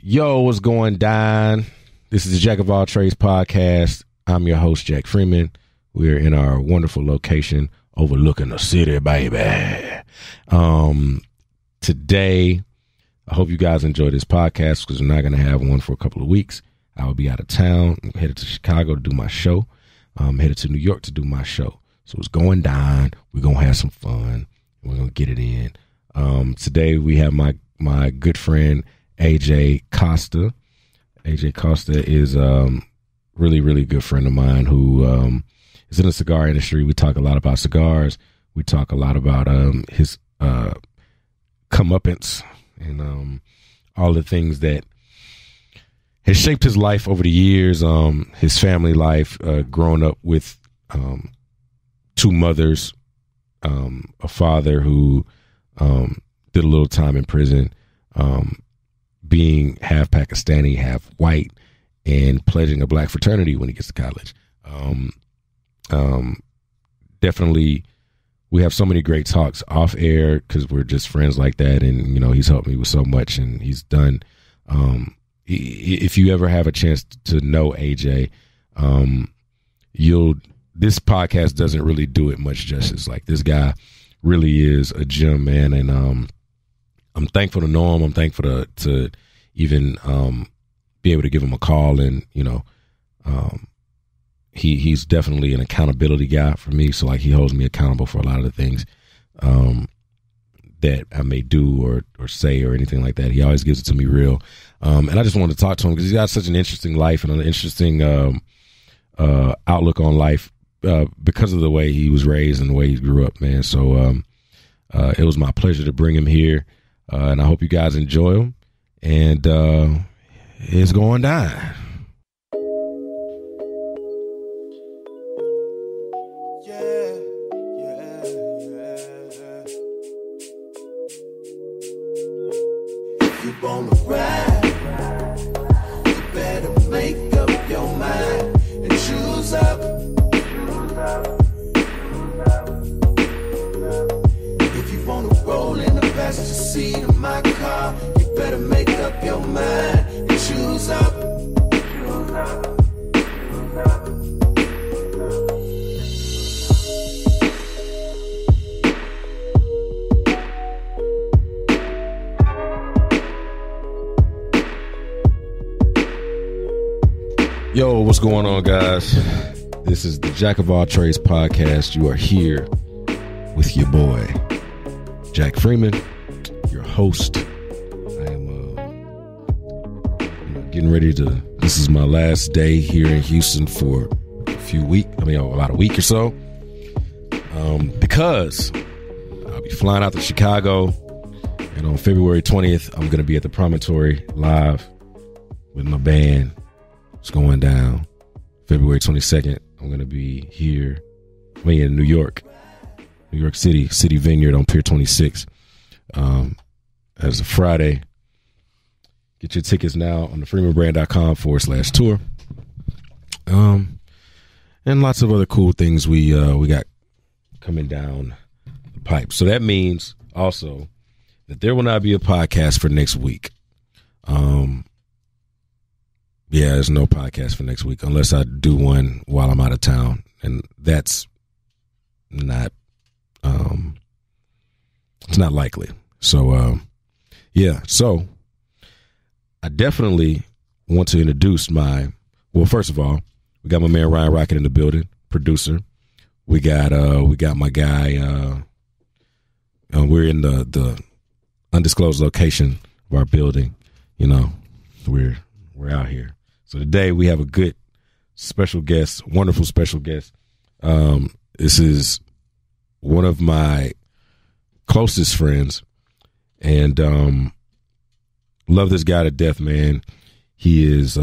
Yo, what's going down? This is the Jack of All Trades podcast. I'm your host, Jack Freeman. We're in our wonderful location overlooking the city, baby. Today, I hope you guys enjoy this podcast because we're not going to have one for a couple of weeks. I will be out of town. I'm headed to Chicago to do my show. I'm headed to New York to do my show. So it's going down. We're going to have some fun. We're going to get it in. Today, we have my good friend, AJ Costa. AJ Costa is really, really good friend of mine who is in the cigar industry. We talk a lot about cigars. We talk a lot about his comeuppance and all the things that has shaped his life over the years. His family life, growing up with two mothers, a father who did a little time in prison, being half Pakistani, half white, and pledging a black fraternity when he gets to college. Definitely, we have so many great talks off air because we're just friends like that. And, you know, he's helped me with so much, and he's done. If you ever have a chance to know AJ, this podcast doesn't really do it much justice. Like, this guy really is a gem, man. And, I'm thankful to know him. I'm thankful to even be able to give him a call, and he's definitely an accountability guy for me. So like, he holds me accountable for a lot of the things that I may do or say or anything like that. He always gives it to me real. And I just wanted to talk to him because he's got such an interesting life and an interesting outlook on life because of the way he was raised and the way he grew up, man. So it was my pleasure to bring him here. And I hope you guys enjoy them. And it's going down. Yeah. If you wanna ride, you better make up your mind and choose up. If you wanna roll in the passenger seat of my car, you better make up your mind and choose up. Yo, what's going on, guys? This is the Jack of All Trades podcast. You are here with your boy, Jack Freeman, your host. I am getting ready to, this is my last day here in Houston for about a week or so, because I'll be flying out to Chicago, and on February 20th, I'm going to be at the Promontory live with my band. It's going down. February 22nd, I'm going to be here, in New York City Vineyard on Pier 26. As a Friday. Get your tickets now on the freemanbrand.com/tour. And lots of other cool things we got coming down the pipe. So that means also that there will not be a podcast for next week. There's no podcast for next week unless I do one while I'm out of town, and that's not it's not likely. So so I definitely want to introduce first of all, we got my man Ryan Rocket in the building, producer. We got my guy, we're in the undisclosed location of our building. You know, we're out here. So today we have a good special guest, wonderful special guest. This is one of my closest friends, and love this guy to death, man. He is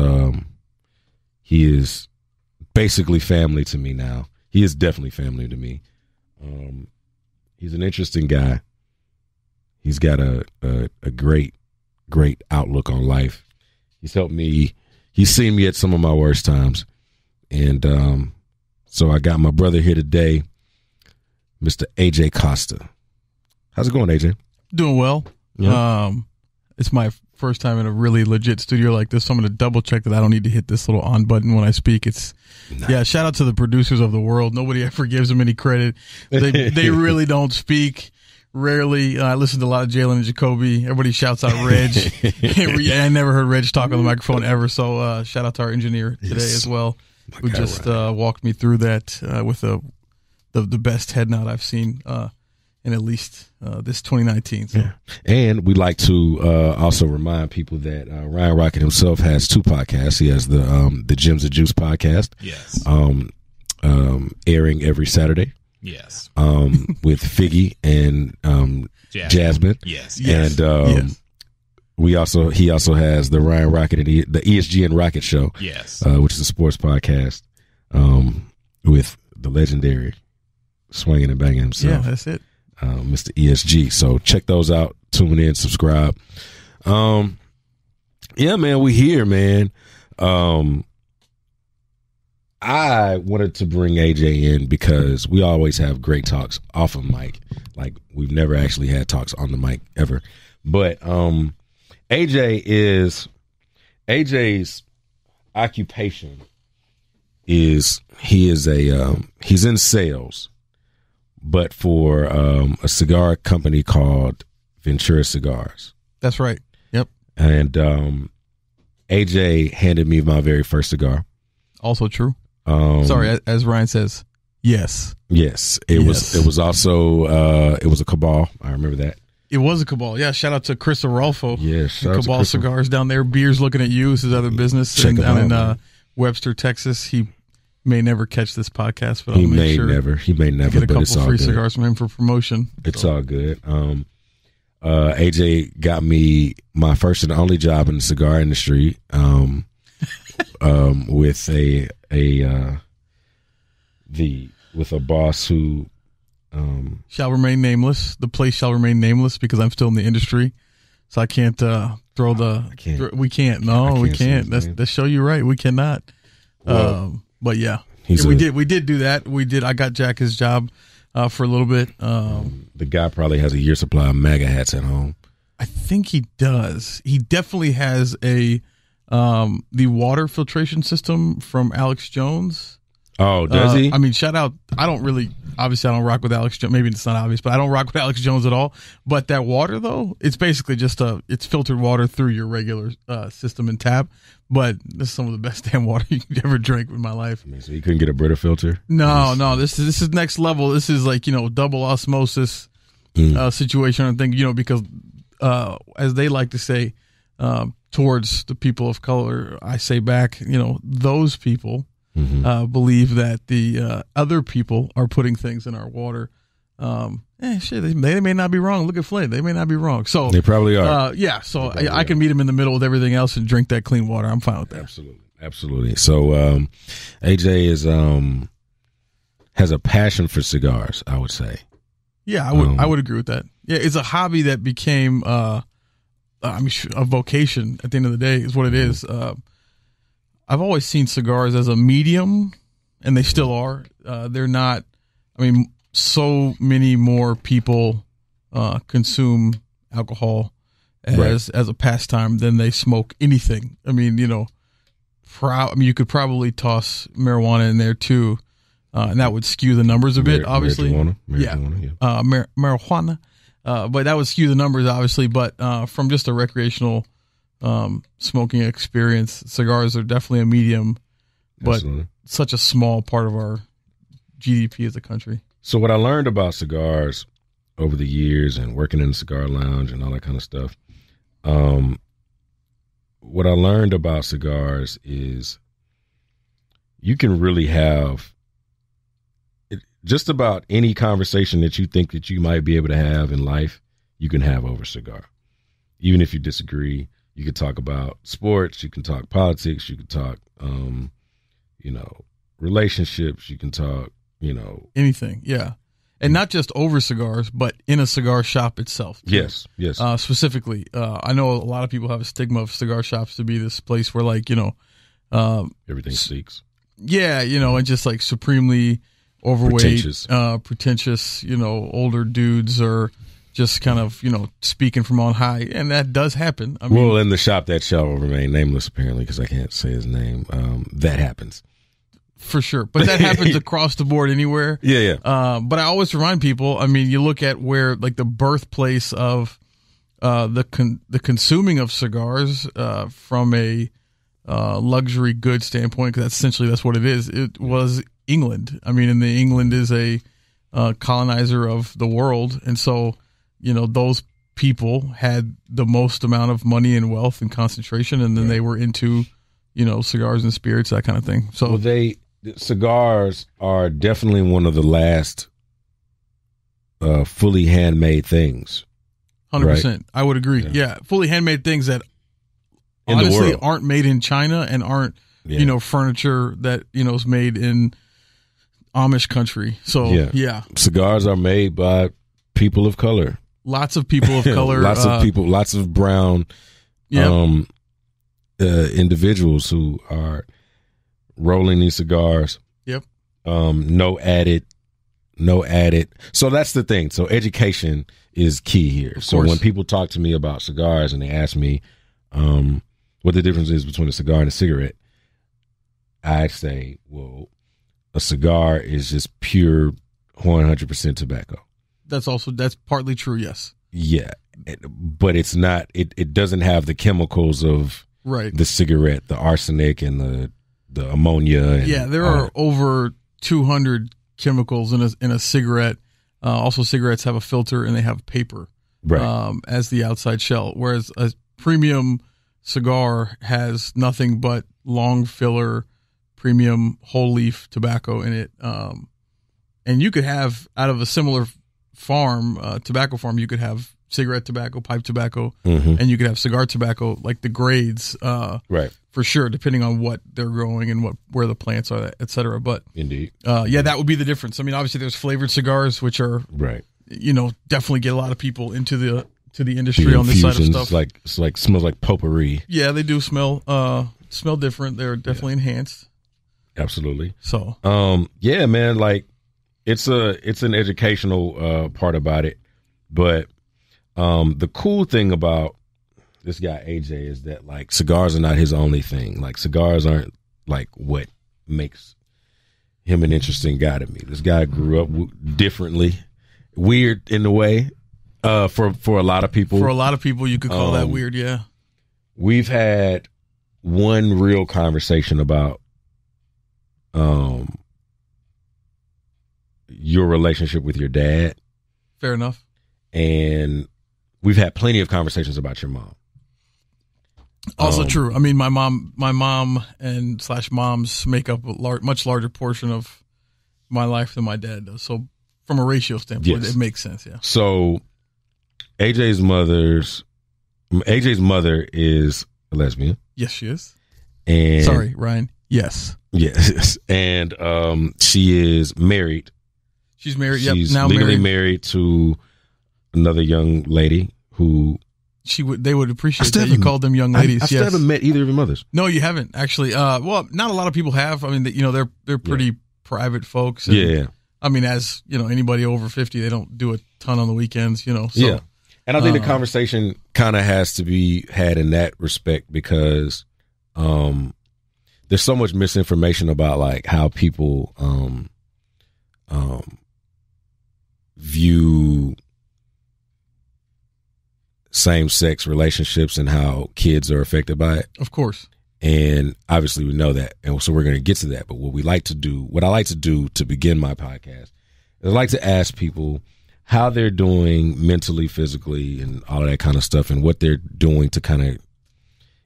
basically family to me now. He is definitely family to me. He's an interesting guy. He's got a great outlook on life. He's helped me. He's seen me at some of my worst times. And so I got my brother here today, Mr. AJ Costa. How's it going, AJ? Doing well. Yeah. it's my first time in a really legit studio like this, so I'm going to double check that I don't need to hit this little on button when I speak. It's nice. Yeah, shout out to the producers of the world. Nobody ever gives them any credit. They really don't speak. Rarely. I listen to a lot of Jalen and Jacoby. Everybody shouts out Reg. I never heard Reg talk on the microphone ever, so shout out to our engineer today as well, who just walked me through that with the best head nod I've seen in at least this 2019. So. Yeah. And we like to also remind people that Ryan Rocket himself has 2 podcasts. He has the Gems of Juice podcast. Yes. Airing every Saturday. Yes. With Figgy and Jasmine. Yes. And he also has the Ryan Rocket and the ESGN Rocket Show. Yes. Which is a sports podcast with the legendary swinging and banging himself. Yeah, that's it. Mr. ESG. So check those out. Tune in, subscribe. Yeah, man, we here, man. I wanted to bring AJ in because we always have great talks off of mic. Like, we've never actually had talks on the mic ever. But AJ's occupation is he's in sales, but for a cigar company called Ventura Cigars. That's right. Yep. And AJ handed me my very first cigar. Also true. Sorry, as Ryan says, yes. Yes. It was also it was a Cabal. I remember that. It was a Cabal. Yeah, shout out to Chris Arolfo. Yes, Cabal Cigars down there. Beers Looking at You is his other business. Down in Webster, Texas. He may never catch this podcast, but I'll make sure he may never get a but couple it's all free good. Cigars from him for promotion. It's all good. AJ got me my first and only job in the cigar industry. With with a boss who shall remain nameless. The place shall remain nameless because I'm still in the industry, so I can't throw the. We can't. No, we can't. That's show you right. We cannot. Well, but yeah, we did do that. We did. I got Jack his job for a little bit. The guy probably has a year's supply of MAGA hats at home. I think he does. He definitely has the water filtration system from Alex Jones. Oh, does he? I mean, shout out. I don't rock with Alex Jones. Maybe it's not obvious, but I don't rock with Alex Jones at all. But that water, though, it's basically just it's filtered water through your regular system and tap. But this is some of the best damn water you could ever drink in my life. I mean, so you couldn't get a Brita filter? No. This is next level. This is like, double osmosis situation. I think, because as they like to say, towards the people of color, I say back, those people believe that the other people are putting things in our water. They may not be wrong. Look at Flynn. They may not be wrong. So they probably are. So I can meet him in the middle with everything else and drink that clean water. I'm fine with that. Absolutely. So AJ has a passion for cigars, I would say. Yeah, I would agree with that. Yeah, it's a hobby that became a vocation at the end of the day is what it is. I've always seen cigars as a medium, and they still are. They're not. So many more people consume alcohol as a pastime than they smoke anything. You could probably toss marijuana in there too, and that would skew the numbers a bit. Obviously, marijuana. But that would skew the numbers, obviously. But from just a recreational smoking experience, cigars are definitely a medium, but Absolutely. Such a small part of our GDP as a country. So what I learned about cigars over the years and working in the cigar lounge and all that kind of stuff, what I learned about cigars is you can really have just about any conversation that you think that you might be able to have in life, you can have over a cigar. Even if you disagree, you can talk about sports, you can talk politics, you can talk, relationships, you can talk, anything. Yeah. And not just over cigars, but in a cigar shop itself. Too. Yes. Specifically, I know a lot of people have a stigma of cigar shops to be this place where everything speaks. Yeah. And just like supremely overweight, pretentious, older dudes or just kind of, speaking from on high. And that does happen. I mean, well, in the shop that shall remain nameless, apparently, because I can't say his name, that happens. For sure. But that happens across the board anywhere. Yeah. But I always remind people, I mean, you look at where, like, the birthplace of the consuming of cigars from a luxury good standpoint, because that's what it is. It was England. I mean, and England is a colonizer of the world. And so, those people had the most amount of money and wealth and concentration, and then they were into, cigars and spirits, that kind of thing. So cigars are definitely one of the last fully handmade things. 100%. Right? I would agree. Yeah. Fully handmade things that In honestly aren't made in China and aren't, furniture that, is made in Amish country. So, yeah. Cigars are made by people of color. Lots of people of color. Lots of brown individuals who are rolling these cigars. Yep. No added. So that's the thing. So education is key here. So when people talk to me about cigars and they ask me what the difference is between a cigar and a cigarette, I say, well, a cigar is just pure 100% tobacco. That's partly true, yes. Yeah, but it's not. It doesn't have the chemicals of the cigarette, the arsenic and the ammonia. And there are over 200 chemicals in a cigarette. Also, cigarettes have a filter and they have paper as the outside shell, whereas a premium cigar has nothing but long filler, premium whole leaf tobacco in it. And you could have, out of a similar farm, tobacco farm, you could have cigarette tobacco, pipe tobacco, and you could have cigar tobacco, like the grades, for sure, depending on what they're growing and where the plants are, et cetera. But indeed, that would be the difference. I mean, obviously, there's flavored cigars, which are definitely get a lot of people into the industry on this side of stuff. It's like smells like potpourri. Yeah, they do smell different. They're definitely enhanced. Absolutely. So, man, like it's an educational part about it, but the cool thing about this guy AJ is that, like, cigars are not his only thing. Like, cigars aren't like what makes him an interesting guy to me. This guy grew up differently, weird in a way. For a lot of people, you could call that weird. Yeah, we've had one real conversation about your relationship with your dad. Fair enough. And we've had plenty of conversations about your mom. Also true. I mean, my mom and / moms make up a much larger portion of my life than my dad does. So from a ratio standpoint, it makes sense. Yeah. So AJ's mother is a lesbian. Yes, she is. And sorry, Ryan. Yes. Yes. And she is married. She's married. She's now legally married to another young lady who they would appreciate that you called them young ladies. I still haven't met either of your mothers. No, you haven't actually. Well, not a lot of people have. I mean, they're pretty private folks. And, I mean, as anybody over 50, they don't do a ton on the weekends. So, yeah. And I think the conversation kind of has to be had in that respect because there's so much misinformation about, like, how people view same-sex relationships and how kids are affected by it. Of course. And obviously we know that. And so we're going to get to that. But what I like to do to begin my podcast is I like to ask people how they're doing mentally, physically, and all of that kind of stuff, and what they're doing to kind of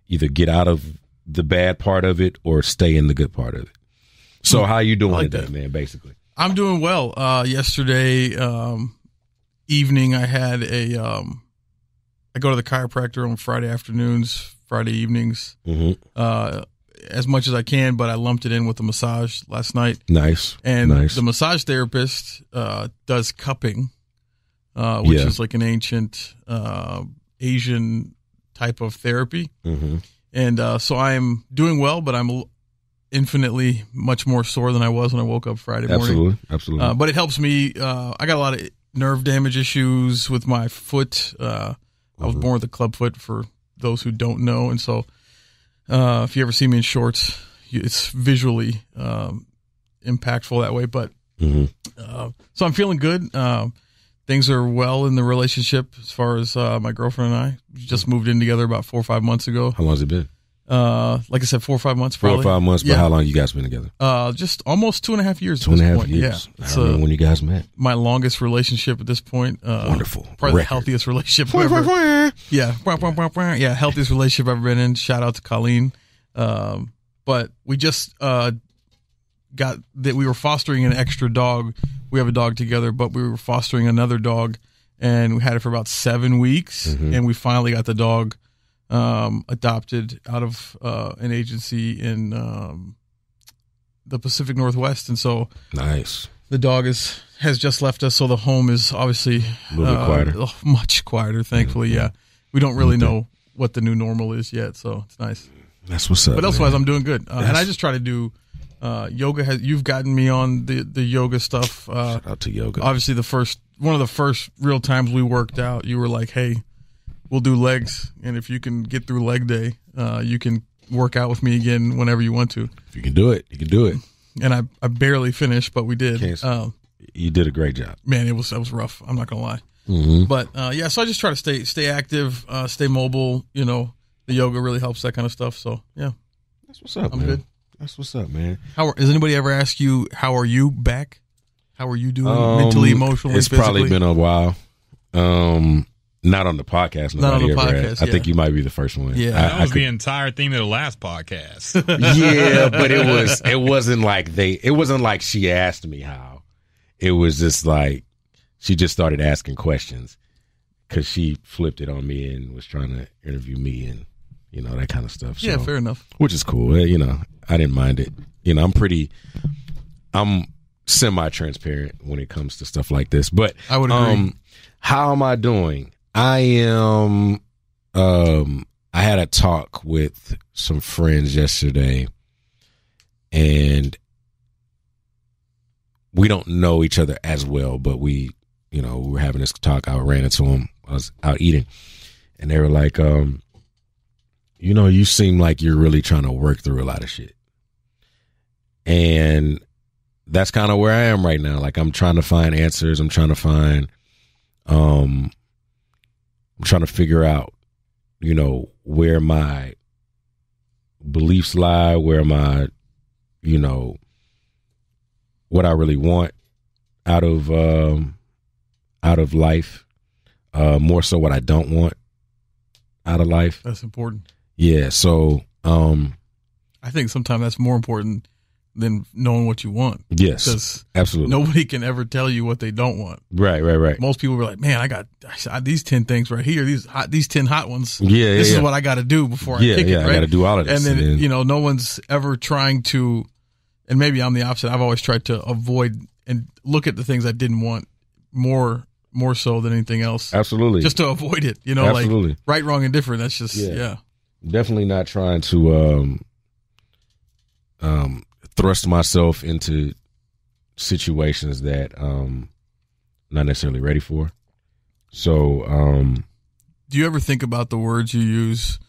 either get out of the bad part of it or stay in the good part of it. So how you doing today, man, basically? I'm doing well. Yesterday evening, I had I go to the chiropractor on Friday afternoons, Friday evenings, as much as I can, but I lumped it in with a massage last night. Nice. And the massage therapist does cupping, which is like an ancient Asian type of therapy. And so I am doing well, but I'm infinitely much more sore than I was when I woke up Friday morning. Absolutely. But it helps me. I got a lot of nerve damage issues with my foot. I was born with a club foot, for those who don't know. And so if you ever see me in shorts, it's visually impactful that way. But so I'm feeling good. Things are well in the relationship as far as my girlfriend and I. We just moved in together about 4 or 5 months ago. How long has it been? Like I said, 4 or 5 months probably. 4 or 5 months, but how long you guys been together? Just almost 2.5 years. 2.5 years. Yeah. I remember when you guys met. My longest relationship at this point. Wonderful. Probably the healthiest relationship ever. Yeah. Yeah, healthiest relationship I've ever been in. Shout out to Colleen. But we just got that we were fostering an extra dog. We have a dog together, but we were fostering another dog, and we had it for about 7 weeks, and we finally got the dog adopted out of an agency in the Pacific Northwest. And so nice. The dog has just left us, so the home is obviously a little bit quieter. Much quieter, thankfully. Yeah. We don't really know what the new normal is yet, so it's nice. That's what's up. But elsewise, I'm doing good. And I just try to do yoga. You've gotten me on the yoga stuff. Shout out to yoga. Obviously, one of the first real times we worked out, you were like, "Hey, we'll do legs, and if you can get through leg day, you can work out with me again whenever you want to." If you can do it, you can do it. And I barely finished, but we did. You did a great job, man. That was rough. I'm not gonna lie. But yeah, so I just try to stay active, stay mobile. You know, the yoga really helps that kind of stuff. So yeah, that's what's up. I'm man. good. That's what's up, man. Does anybody ever ask you, how are you back? How are you doing mentally, emotionally, It's physically? probably been a while. Not on the podcast. Not on the podcast. I think you might be the first one. Yeah, that was the entire theme of the last podcast. Yeah, but it wasn't like she asked me how. It was just like she just started asking questions because she flipped it on me and was trying to interview me and that kind of stuff. So, yeah, fair enough. Which is cool. I didn't mind it. I'm semi-transparent when it comes to stuff like this. But I would agree. How am I doing? I am. I had a talk with some friends yesterday, and we don't know each other as well, but we were having this talk. I ran into them. I was out eating, and they were like, you seem like you're really trying to work through a lot of shit. And that's kind of where I am right now. Like, I'm trying to find answers. I'm trying to find, I'm trying to figure out, where my beliefs lie, where my, what I really want out of life, more so what I don't want out of life. That's important. Yeah. So, I think sometimes that's more important than knowing what you want. Yes, because absolutely. Nobody can ever tell you what they don't want. Right. Most people were like, "Man, I got these 10 things right here. These 10 hot ones. Yeah, this is what I got to do before I kick it. Right? I got to do all of this." And then no one's ever trying to. And maybe I'm the opposite. I've always tried to avoid and look at the things I didn't want more so than anything else. Absolutely, just to avoid it. Absolutely. Like right, wrong, and different. That's just Definitely not trying to thrust myself into situations that I'm not necessarily ready for. So, do you ever think about the words you use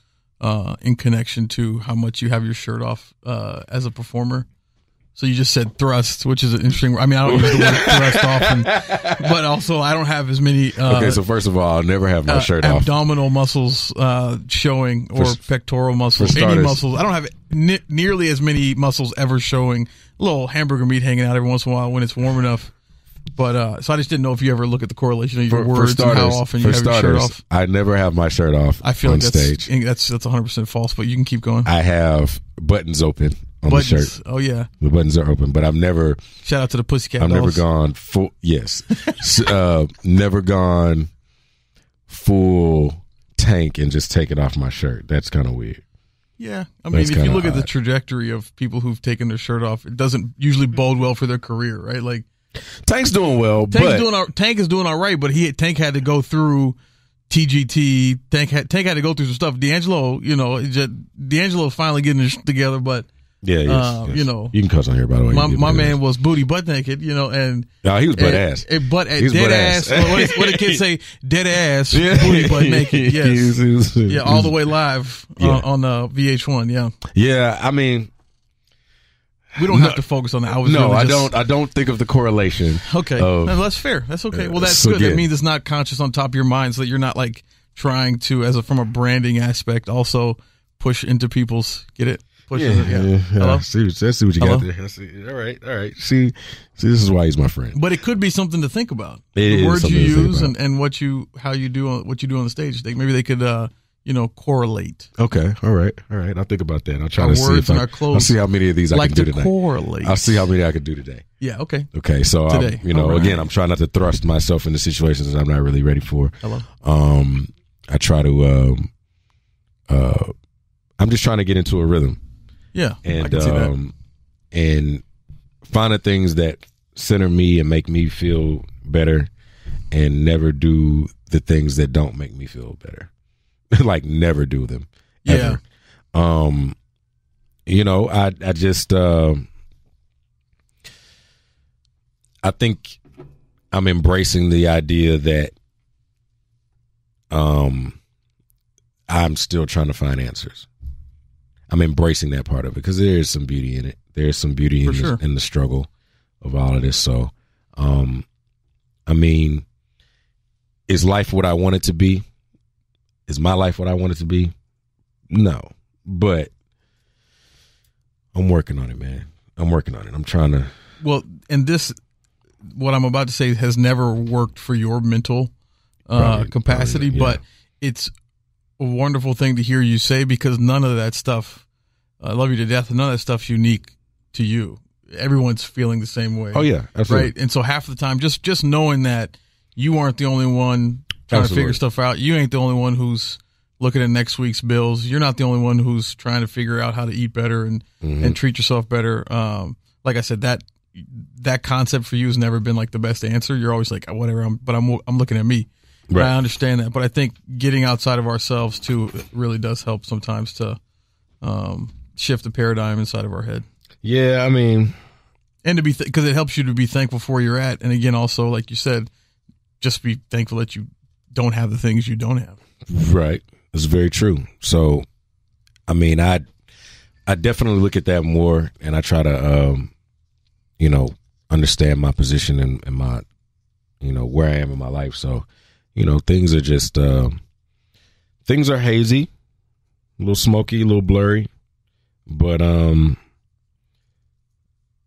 in connection to how much you have your shirt off as a performer? So you just said thrust, which is an interesting word. I mean, I don't use the word thrust often, but also I don't have as many. Okay, so first of all, I'll never have my shirt off. Abdominal muscles showing, or pectoral muscles, any muscles. I don't have nearly as many muscles ever showing. A little hamburger meat hanging out every once in a while when it's warm enough. But so I just didn't know if you ever look at the correlation of your words and how often you have your shirt off. I never have my shirt off. I feel on like stage. That's 100% false, but you can keep going. I have buttons open on the shirt. Oh yeah, the buttons are open, but I've never. Shout out to the Pussycat I've Dolls. never gone full. Yes, never gone full tank and just take it off my shirt. That's kind of weird. Yeah, I mean, if you look at the trajectory of people who've taken their shirt off, it doesn't usually bode well for their career, right? Like Tank's doing well, Tank is doing all right, but Tank had to go through TGT. Tank had to go through some stuff. D'Angelo finally getting it together, but Yeah. You know, you can cuss on here, by the way. My man was booty butt naked, you know, and no, he was butt ass. Dead ass. What did kids say? Dead ass, booty butt naked. Yes, yeah, all the way live on VH1. Yeah, yeah. I mean, we don't have to focus on that. I don't think of the correlation. Okay, no, that's fair. That's okay. Well, that's good. That means it's not conscious on top of your mind, so that you're not like trying to, from a branding aspect, also push into people's. Get it? Yeah. See what you got there. All right. See, this is why he's my friend. But it could be something to think about. The words you use and how you do on the stage. Maybe they could correlate. Okay. All right. I'll think about that. I'll try to see I'll see how many of these I can do today. Correlate. I'll see how many I can do today. Yeah. Okay. Okay. So today. Again, I'm trying not to thrust myself into situations that I'm not really ready for. Hello. I try to. I'm just trying to get into a rhythm. Yeah, and I can see that. And find the things that center me and make me feel better, and never do the things that don't make me feel better. Like never do them. Ever. Yeah. I just I think I'm embracing the idea that I'm still trying to find answers. I'm embracing that part of it because there is some beauty in it. There's some beauty in the struggle of all of this. So, I mean, is life what I want it to be? Is my life what I want it to be? No, but I'm working on it, man. I'm working on it. I'm trying to. Well, and this, what I'm about to say, has never worked for your mental capacity, but it's a wonderful thing to hear you say, because none of that stuff, I love you to death, none of that stuff's unique to you. Everyone's feeling the same way. Oh yeah, absolutely. Right. And so half the time, just knowing that you aren't the only one trying to figure stuff out. You ain't the only one who's looking at next week's bills. You're not the only one who's trying to figure out how to eat better and treat yourself better. Like I said, that concept for you has never been like the best answer. You're always like, whatever, I'm looking at me. Right. I understand that, but I think getting outside of ourselves too really does help sometimes to shift the paradigm inside of our head. Yeah, I mean, and to be because it helps you to be thankful for where you're at, and again, also like you said, just be thankful that you don't have the things you don't have. Right, it's very true. So, I mean, I definitely look at that more, and I try to, understand my position and my, where I am in my life. So. Things are just, things are hazy, a little smoky, a little blurry. But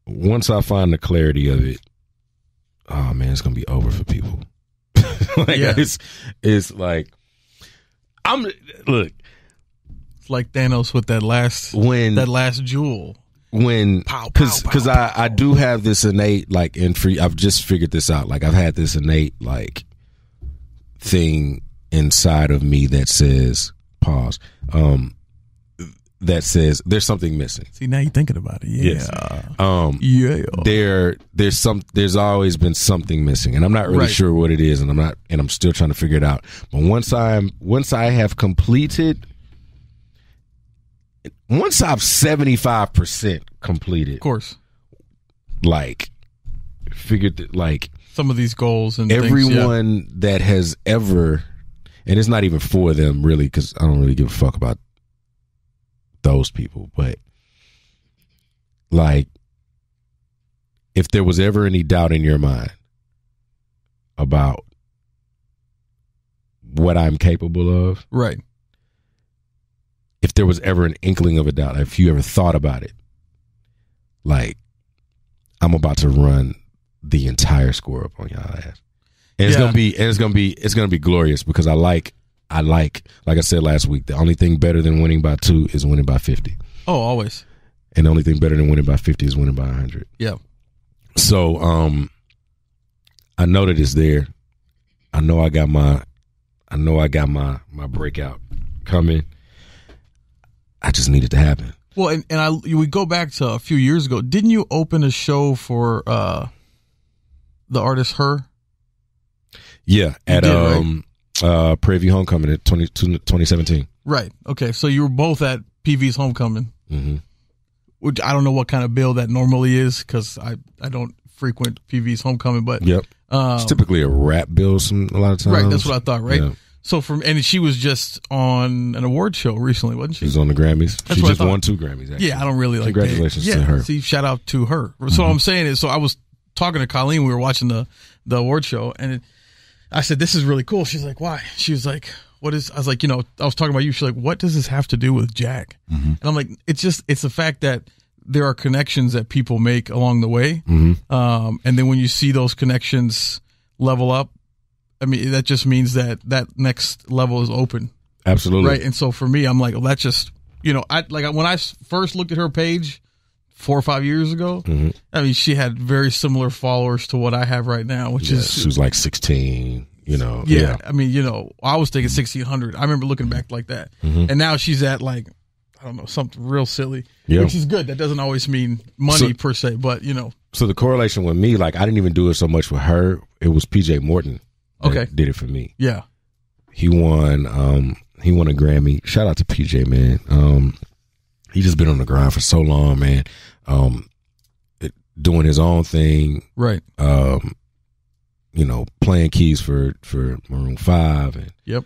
once I find the clarity of it, oh man, it's going to be over for people. It's like, look. It's like Thanos with that last jewel. Because I do have this innate, I've just figured this out. Like I've had this innate, thing inside of me that says pause, that says there's something missing. See, now you're thinking about it. There's always been something missing, and I'm not really sure what it is, and I'm still trying to figure it out. But once I've 75% completed, of course, figured that some of these goals and everyone that has ever, and it's not even for them really, because I don't really give a fuck about those people, but if there was ever any doubt in your mind about what I'm capable of, right? If there was ever an inkling of a doubt, if you ever thought about it, I'm about to run the entire score up on y'all ass, and it's gonna be glorious, because I like I said last week, the only thing better than winning by 2 is winning by 50. Oh, always. And the only thing better than winning by 50 is winning by 100. Yeah. So I know that it's there. I know I got my breakout coming. I just need it to happen. Well, and we go back to a few years ago. Didn't you open a show for the artist Her? Yeah, at Prairie View Homecoming at 2017. Right. Okay. So you were both at PV's Homecoming. Mm-hmm. which I don't know what kind of bill that normally is because I don't frequent PV's homecoming, but Yep. It's typically a rap bill a lot of times. right, that's what I thought, right? Yeah. So and she was just on an award show recently, wasn't she? She's on the Grammys. That's She what I just thought. won 2 Grammys, actually. Yeah, I don't really like Congratulations that. to her. See, shout out to her. So what I'm saying is, so I was talking to Colleen, we were watching the award show, and I said, this is really cool. She's like, why? She was like, what is, I was like, I was talking about you. She's like, what does this have to do with Jack? And I'm like, it's the fact that there are connections that people make along the way. And then when you see those connections level up, I mean, that just means that next level is open. Absolutely. Right. And so for me, I'm like, well, that's just, when I first looked at her page 4 or 5 years ago, I mean, she had very similar followers to what I have right now, which is. She was like 16, Yeah. I mean, I was thinking 1,600. I remember looking back like that. And now she's at like, I don't know, something real silly, which is good. That doesn't always mean money per se, but So the correlation with me, like I didn't even do it so much with her. It was PJ Morton. That did it for me. Yeah. He won a Grammy. Shout out to PJ, man. He just been on the grind for so long, man. Doing his own thing. Right. Playing keys for Maroon 5 and Yep.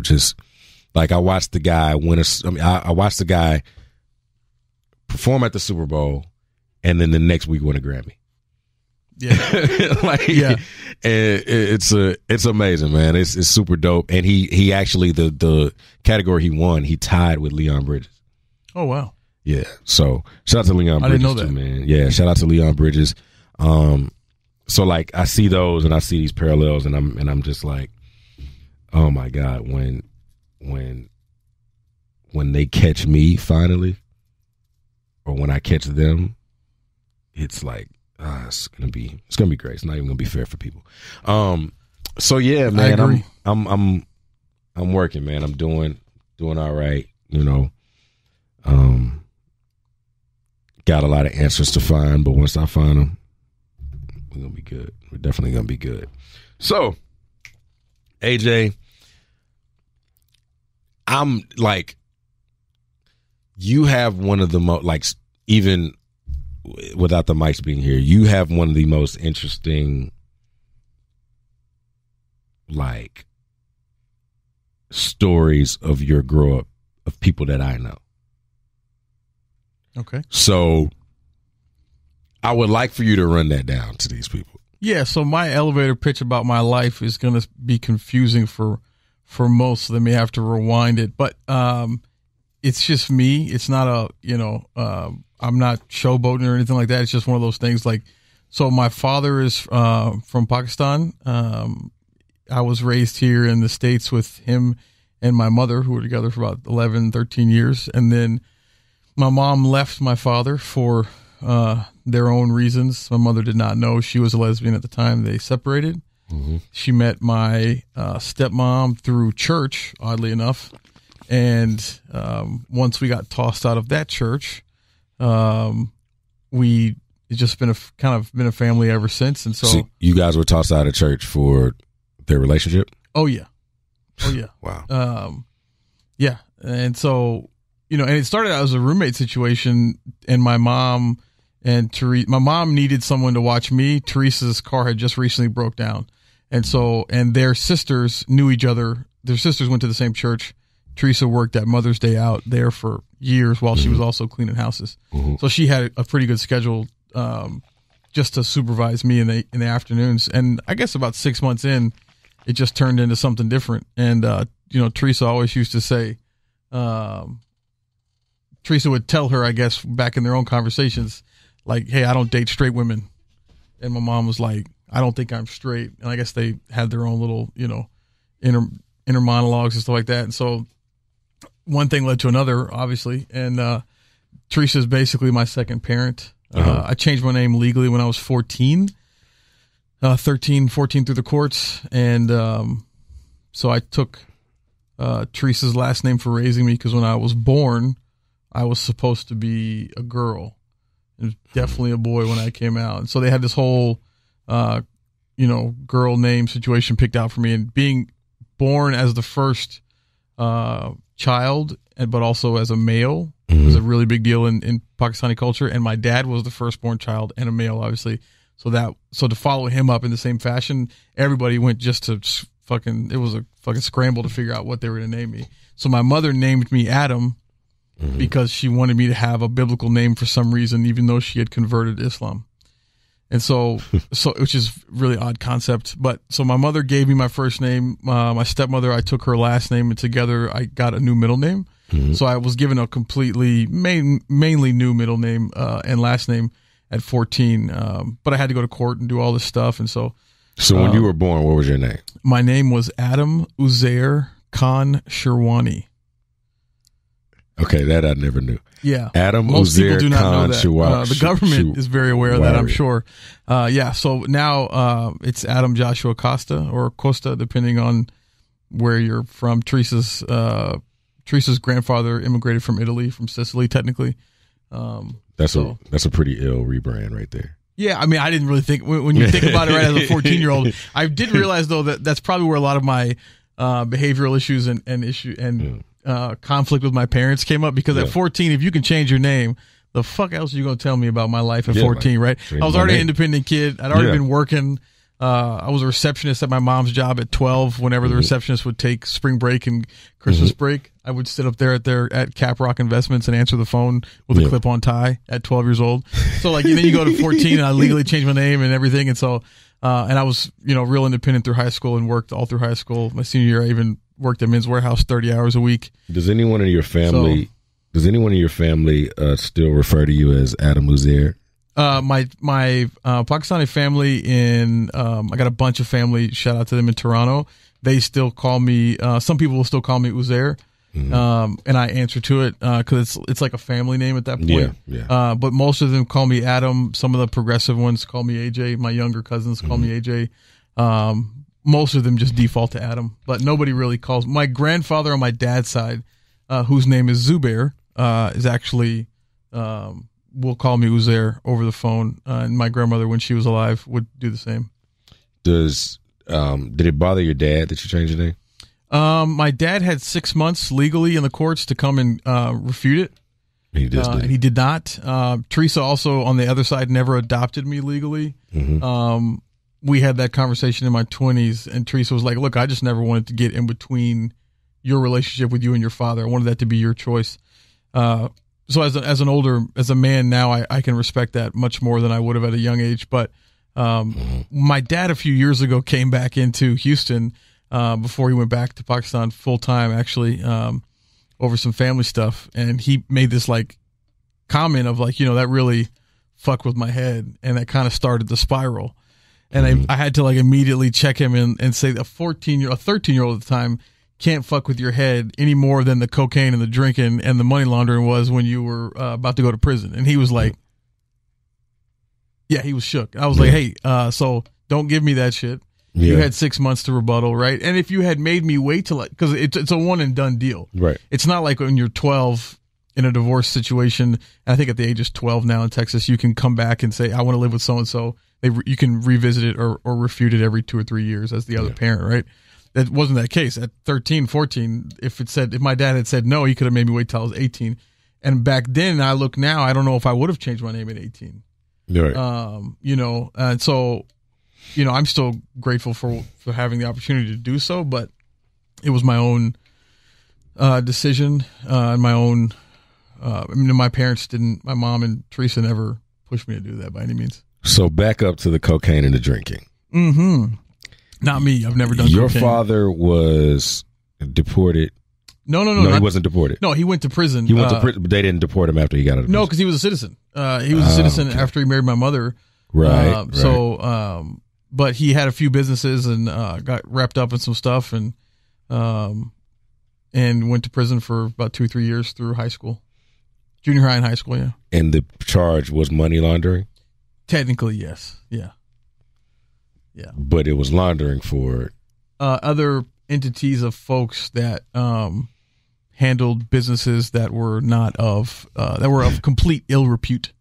Just like I watched the guy I watched the guy perform at the Super Bowl and then the next week win a Grammy. Yeah. And it's amazing, man. It's super dope. And he actually the category he won, he tied with Leon Bridges. Oh wow. Yeah. So shout out to Leon Bridges. I didn't know that. too, man. Yeah, shout out to Leon Bridges. So like I see those and I see these parallels and I'm just like, oh my God, when they catch me finally, or when I catch them, it's like it's gonna be great. It's not even gonna be fair for people. So yeah, man, I agree. I'm working, man. I'm doing all right. Got a lot of answers to find, but once I find them, we're gonna be good. We're definitely gonna be good. So, AJ, I'm like, you have one of the most, like, even without the mics being here, you have one of the most interesting, like, stories of your grow up of people that I know. Okay. So I would like for you to run that down to these people. Yeah. So my elevator pitch about my life is going to be confusing for most, so they may have to rewind it, but, it's just me. It's not I'm not showboating or anything like that. It's just one of those things like, so my father is, from Pakistan. I was raised here in the States with him and my mother, who were together for about 11, 13 years. And then my mom left my father for their own reasons. My mother did not know she was a lesbian at the time. They separated. Mm-hmm. She met my stepmom through church, oddly enough. And once we got tossed out of that church, it's just been been a family ever since. And so you guys were tossed out of church for their relationship? Oh yeah. Wow. Yeah. And so, and it started out as a roommate situation, and my mom and Teresa, my mom needed someone to watch me. Teresa's car had just recently broke down. And so, and their sisters knew each other. Their sisters went to the same church. Teresa worked at Mother's Day out there for years while she was also cleaning houses. Mm-hmm. So she had a pretty good schedule, just to supervise me in the afternoons. And I guess about 6 months in, it just turned into something different. And, Teresa always used to say, Teresa would tell her, I guess, back in their own conversations, like, hey, I don't date straight women. And my mom was like, I don't think I'm straight. And I guess they had their own little, inner monologues and stuff like that. And so one thing led to another, obviously. And Teresa is basically my second parent. I changed my name legally when I was 14, 14 through the courts. And so I took Teresa's last name for raising me, because when I was born, I was supposed to be a girl. It was definitely a boy when I came out. And so they had this whole, girl name situation picked out for me. And being born as the first child, but also as a male, It was a really big deal in Pakistani culture. And my dad was the firstborn child and a male, obviously. So to follow him up in the same fashion, everybody went just to it was a fucking scramble to figure out what they were going to name me. So my mother named me Adam because she wanted me to have a biblical name for some reason, even though she had converted to Islam. And so which is really odd concept. But so my mother gave me my first name. My stepmother, I took her last name, and together I got a new middle name. So I was given a completely, mainly new middle name and last name at 14. But I had to go to court and do all this stuff. And so when you were born, what was your name? My name was Adam Uzair Khan Sherwani. Okay, that I never knew. Yeah. Adam Most Uzair people do not Khan know that. The government is very aware of that, I'm sure. So now it's Adam Joshua Costa, or Costa, depending on where you're from. Teresa's grandfather immigrated from Italy, from Sicily, technically. That's a pretty ill rebrand right there. Yeah, I mean, I didn't really think, when you think about it right as a 14-year-old, I did realize, though, that that's probably where a lot of my behavioral issues and conflict with my parents came up, because at 14, if you can change your name, the fuck else are you going to tell me about my life at 14, right? I was already an independent kid. I'd already been working. I was a receptionist at my mom's job at 12. Whenever the receptionist would take spring break and Christmas break, I would sit up there at Cap Rock Investments and answer the phone with a clip-on tie at 12 years old. So like, then you go to 14 and I legally changed my name and everything. And so, and I was, real independent through high school and worked all through high school. My senior year, I even worked at Men's Warehouse 30 hours a week. Does anyone in your family still refer to you as Adam Uzair? My Pakistani family I got a bunch of family, shout out to them in Toronto. They still call me, some people will still call me Uzair. And I answer to it, cause it's like a family name at that point. Yeah. But most of them call me Adam. Some of the progressive ones call me AJ. My younger cousins call me AJ. Most of them just default to Adam, but nobody really calls. My grandfather on my dad's side, whose name is Zubair, is actually, will call me Uzair over the phone. And my grandmother, when she was alive, would do the same. Did it bother your dad that you changed your name? My dad had 6 months legally in the courts to come and refute it. And he did not. Teresa also, on the other side, never adopted me legally. We had that conversation in my 20s, and Teresa was like, look, I just never wanted to get in between your relationship with you and your father. I wanted that to be your choice. So as a man now, I can respect that much more than I would have at a young age. But my dad a few years ago came back into Houston before he went back to Pakistan full time, actually, over some family stuff. And he made this like comment of like, that really fucked with my head, and that kind of started the spiral. And I had to like immediately check him and say a 13-year-old at the time can't fuck with your head any more than the cocaine and the drinking and the money laundering was when you were about to go to prison. And he was like, yeah, he was shook. I was like, hey, so don't give me that shit. You had 6 months to rebuttal, right? And if you had made me wait till, because it's a one and done deal, right? It's not like when you're 12 in a divorce situation. I think at the age of 12 now in Texas, you can come back and say, I want to live with so and so. You can revisit it or refute it every 2 or 3 years as the other parent, right? That wasn't that case. At 13, 14, if my dad had said no, he could have made me wait till I was 18. And back then, I look now, I don't know if I would have changed my name at 18. Right. And so, I'm still grateful for having the opportunity to do so, but it was my own decision and my own. My parents didn't. My mom and Teresa never pushed me to do that by any means. So back up to the cocaine and the drinking. Not me. I've never done Your cocaine. father was deported. No, he wasn't deported. No, he went to prison. He went to prison, but they didn't deport him after he got out of prison. No, because he was a citizen. He was a citizen after he married my mother. Right. So, but he had a few businesses and got wrapped up in some stuff and went to prison for about 2-3 years through high school. Junior high and high school, yeah. And the charge was money laundering? Technically, yes. Yeah. Yeah. But it was laundering for other entities of folks that handled businesses that were not of that were of complete ill repute,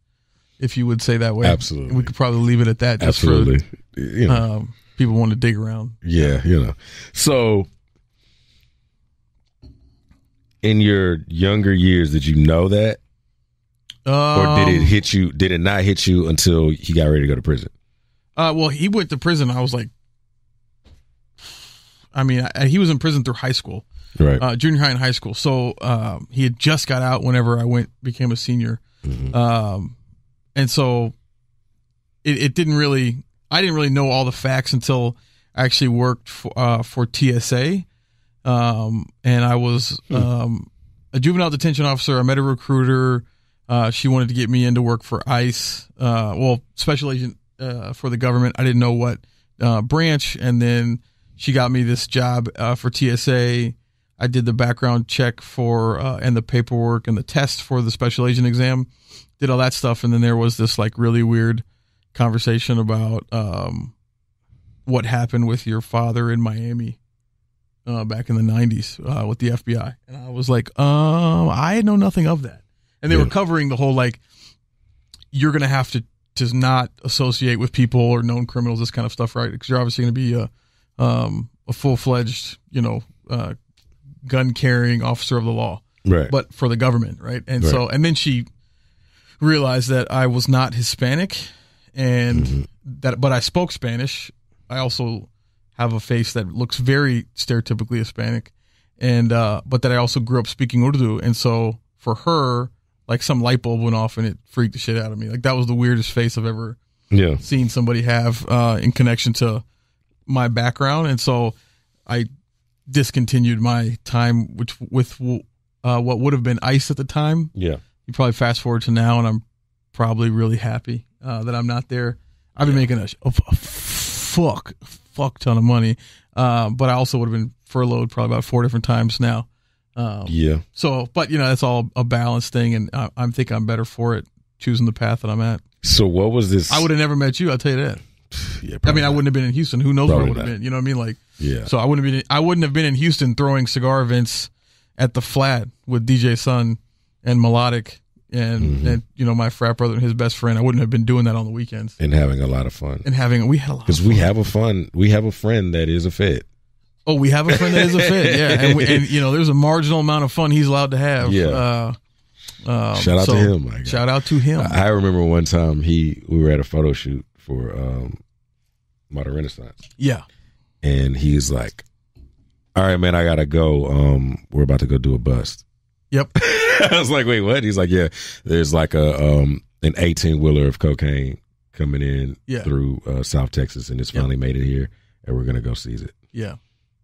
if you would say that way. Absolutely. We could probably leave it at that. Just absolutely. For, people want to dig around. Yeah, So in your younger years, did you know that? Or did it hit you? Did it not hit you until he got ready to go to prison? Well, he went to prison. I was like, he was in prison through high school, right? Junior high and high school. So he had just got out whenever I became a senior, and so it didn't really. I didn't really know all the facts until I actually worked for TSA, and I was a juvenile detention officer. I met a recruiter. She wanted to get me into work for ICE, special agent for the government. I didn't know what branch, and then she got me this job for TSA. I did the background check and the paperwork and the test for the special agent exam, did all that stuff, and then there was this like really weird conversation about what happened with your father in Miami back in the 90s with the FBI, and I was like, I know nothing of that. And they were covering the whole, like, you're going to have to not associate with people or known criminals, this kind of stuff, right? Because you're obviously going to be a full-fledged, gun-carrying officer of the law, right? But for the government, right? And so, and then she realized that I was not Hispanic, and but I spoke Spanish. I also have a face that looks very stereotypically Hispanic, and but that I also grew up speaking Urdu, and so for her, like some light bulb went off and it freaked the shit out of me. Like that was the weirdest face I've ever seen somebody have in connection to my background. And so I discontinued my time with what would have been ICE at the time. Yeah. You probably fast forward to now and I'm probably really happy that I'm not there. I've been making a fuck ton of money. But I also would have been furloughed probably about 4 different times now. So, but that's all a balance thing, and I think I'm better for it choosing the path that I'm at. So, what was this? I would have never met you. I'll tell you that. Yeah, I mean, I wouldn't have been in Houston. Who knows where I would have been? You know what I mean? Like, So I wouldn't have been in Houston throwing cigar events at the Flat with DJ Sun and Melodic and my frat brother and his best friend. I wouldn't have been doing that on the weekends and having a lot of fun. We had a lot because we have a friend that is a Fed. Oh, we have a friend that is a Fed, and there's a marginal amount of fun he's allowed to have. Yeah. Shout out to him. Shout out to him. I remember one time we were at a photo shoot for Modern Renaissance. Yeah. And he's like, "All right, man, I gotta go. We're about to go do a bust." Yep. I was like, "Wait, what?" He's like, "Yeah, there's like an 18-wheeler of cocaine coming in through South Texas, and it's finally made it here, and we're gonna go seize it." Yeah.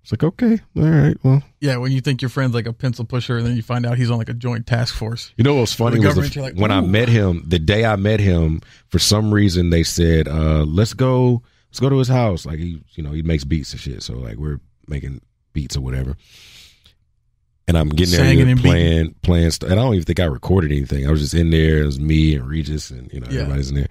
It's like, okay, all right, well. Yeah, when you think your friend's like a pencil pusher, and then you find out he's on like a joint task force. You know what was funny was when I met him, the day I met him, for some reason they said, let's go to his house. Like he makes beats and shit. So like we're making beats or whatever. And I'm getting there playing stuff. And I don't even think I recorded anything. I was just in there. It was me and Regis and everybody's in there.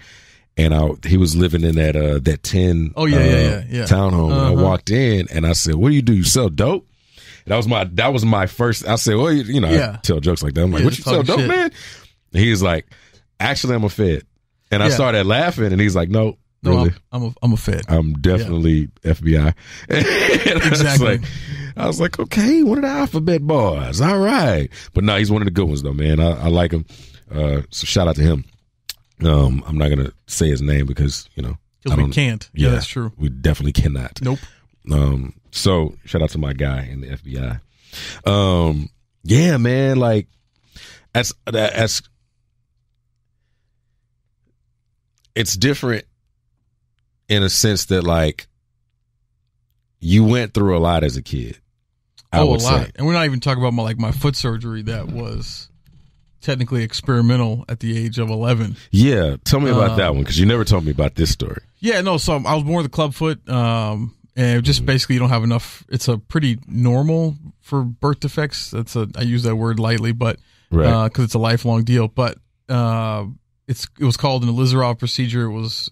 And he was living in that 10 townhome. And I walked in and I said, "What do? You sell dope?" And that was my first. I said, "Well, I tell jokes like that." I'm like, "What you sell dope, man?" And he's like, "Actually, I'm a Fed." And I started laughing, and he's like, "No, really, I'm a Fed. I'm definitely FBI." Exactly. I was like, "Okay, one of the alphabet boys. All right." But no, he's one of the good ones though, man. I like him. So shout out to him. I'm not gonna say his name because we can't. Yeah, that's true. We definitely cannot. Nope. So shout out to my guy in the FBI. Yeah, man. Like, as it's different in a sense that like you went through a lot as a kid. I would say, and we're not even talking about my foot surgery that was technically experimental at the age of 11. Yeah, tell me about that one because you never told me about this story. Yeah, no. So I was born with a club foot, and just basically you don't have enough. It's a pretty normal for birth defects. I use that word lightly, but because it's a lifelong deal. But it was called an Elizarov procedure. It was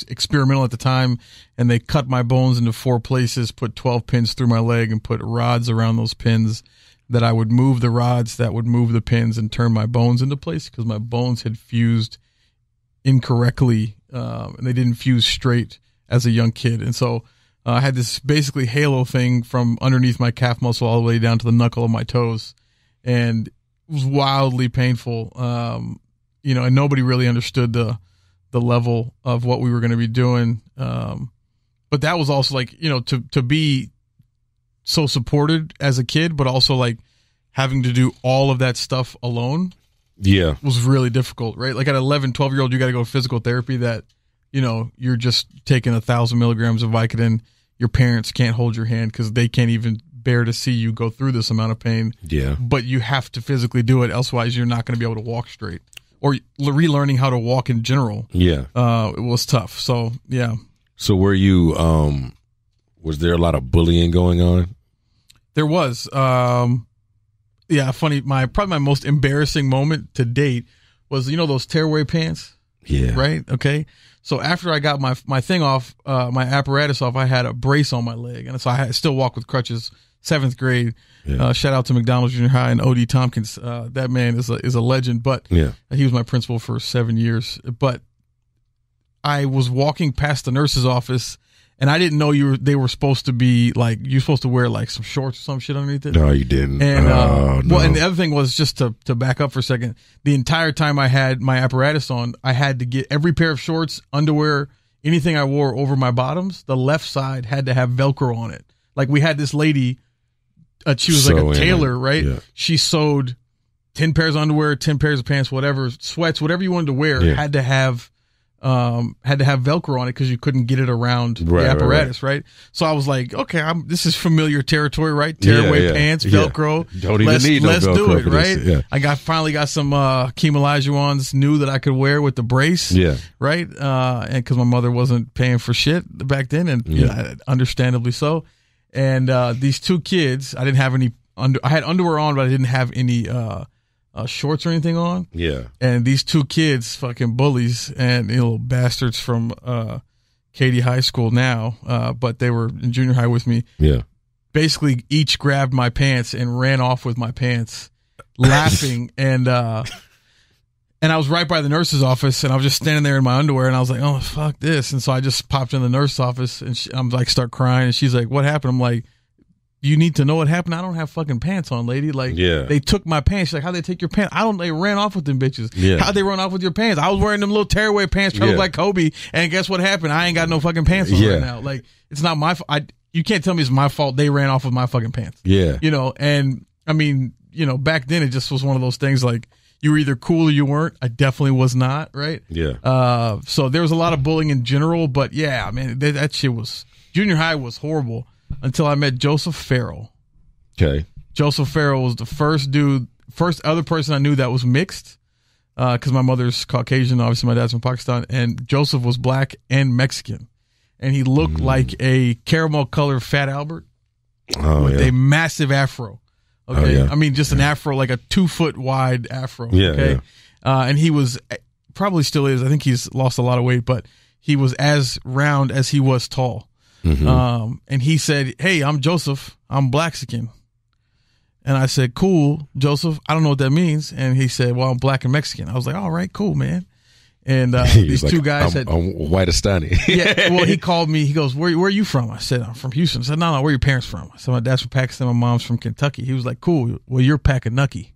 experimental at the time, and they cut my bones into 4 places, put 12 pins through my leg, and put rods around those pins. That I would move the rods that would move the pins and turn my bones into place because my bones had fused incorrectly and they didn't fuse straight as a young kid. And so I had this basically halo thing from underneath my calf muscle all the way down to the knuckle of my toes. and it was wildly painful. You know, and nobody really understood the level of what we were going to be doing. But that was also like, you know, to be so supported as a kid, but also like having to do all of that stuff alone. Yeah. Was really difficult, right? Like at 11, 12-year-old, you got to go to physical therapy that, you know, you're just taking 1,000 milligrams of Vicodin. Your parents can't hold your hand because they can't even bear to see you go through this amount of pain. Yeah. But you have to physically do it. Elsewise, you're not going to be able to walk straight. Or relearning how to walk in general. Yeah. It was tough. So, yeah. So were you, was there a lot of bullying going on? There was. Yeah, funny. Probably my most embarrassing moment to date was, you know, those tearaway pants? Yeah. Right? Okay. So after I got my thing off, my apparatus off, I had a brace on my leg. And so I still walk with crutches. 7th grade. Yeah. Shout out to McDonald's Junior High and O.D. Tompkins. That man is a legend, but he was my principal for 7 years. But I was walking past the nurse's office, and I didn't know they were supposed to be like, you're supposed to wear like some shorts or some shit underneath it. No, you didn't. And no. Well, and the other thing was, just to back up for a second, the entire time I had my apparatus on, I had to get every pair of shorts, underwear, anything I wore over my bottoms, the left side had to have Velcro on it. Like we had this lady. She was like a tailor, right? Yeah. She sewed 10 pairs of underwear, 10 pairs of pants, whatever, sweats, whatever you wanted to wear, had to have Velcro on it because you couldn't get it around the apparatus, right? So I was like, okay, this is familiar territory, right? Tearaway pants, Velcro. Don't even need no let's Velcro do it, for right? this. Yeah. I finally got some Hakeem Olajuwon's new that I could wear with the brace, right? And because my mother wasn't paying for shit back then, and you know, understandably so. And these two kids, I didn't have any I had underwear on, but I didn't have any shorts or anything on. Yeah. And these two kids, fucking bullies and little bastards from Katy High School now, but they were in junior high with me. Yeah. Basically, each grabbed my pants and ran off with my pants, laughing. And I was right by the nurse's office, and I was just standing there in my underwear, and I was like, oh, fuck this. And so I just popped in the nurse's office, and I'm like, start crying. And she's like, what happened? I'm like, you need to know what happened. I don't have fucking pants on, lady. Like, they took my pants. She's like, how'd they take your pants? They ran off with them bitches. Yeah. How'd they run off with your pants? I was wearing them little tearaway pants, trying to look like Kobe, and guess what happened? I ain't got no fucking pants on right now. Like, it's not my fault. You can't tell me it's my fault they ran off with my fucking pants. Yeah. You know, and I mean, you know, back then it just was one of those things like, you were either cool or you weren't. I definitely was not, right? Yeah. So there was a lot of bullying in general, but yeah, man, that shit was, junior high was horrible until I met Joseph Farrell. Okay. Joseph Farrell was the first other person I knew that was mixed, because my mother's Caucasian, obviously my dad's from Pakistan, and Joseph was black and Mexican. And he looked like a caramel colored Fat Albert with a massive afro. Okay. I mean, just an afro, like a 2-foot wide afro. Yeah. Okay. Yeah. And he was, probably still is, I think he's lost a lot of weight, but he was as round as he was tall. Mm-hmm. And he said, hey, I'm Joseph. I'm Blaxican. And I said, cool, Joseph. I don't know what that means. And he said, well, I'm black and Mexican. I was like, all right, cool, man. And these two guys said, I'm Whitestani. Yeah. Well, he called me. He goes, where are you from? I said, I'm from Houston. I said, no, where are your parents from? I said, my dad's from Pakistan. My mom's from Kentucky. He was like, cool. Well, you're Packanucky.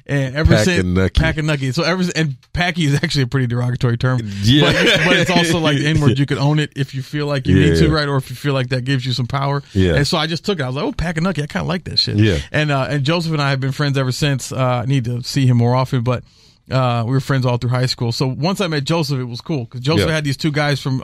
And ever since Packanucky. So and Packy is actually a pretty derogatory term. Yeah. But it's also like the N-word. You can own it if you feel like you need to, right? Or if you feel like that gives you some power. Yeah. And so I just took it. I was like, oh, Packanucky. I kind of like that shit. Yeah. And Joseph and I have been friends ever since. I need to see him more often, but we were friends all through high school. So once I met Joseph, it was cool because Joseph had these two guys from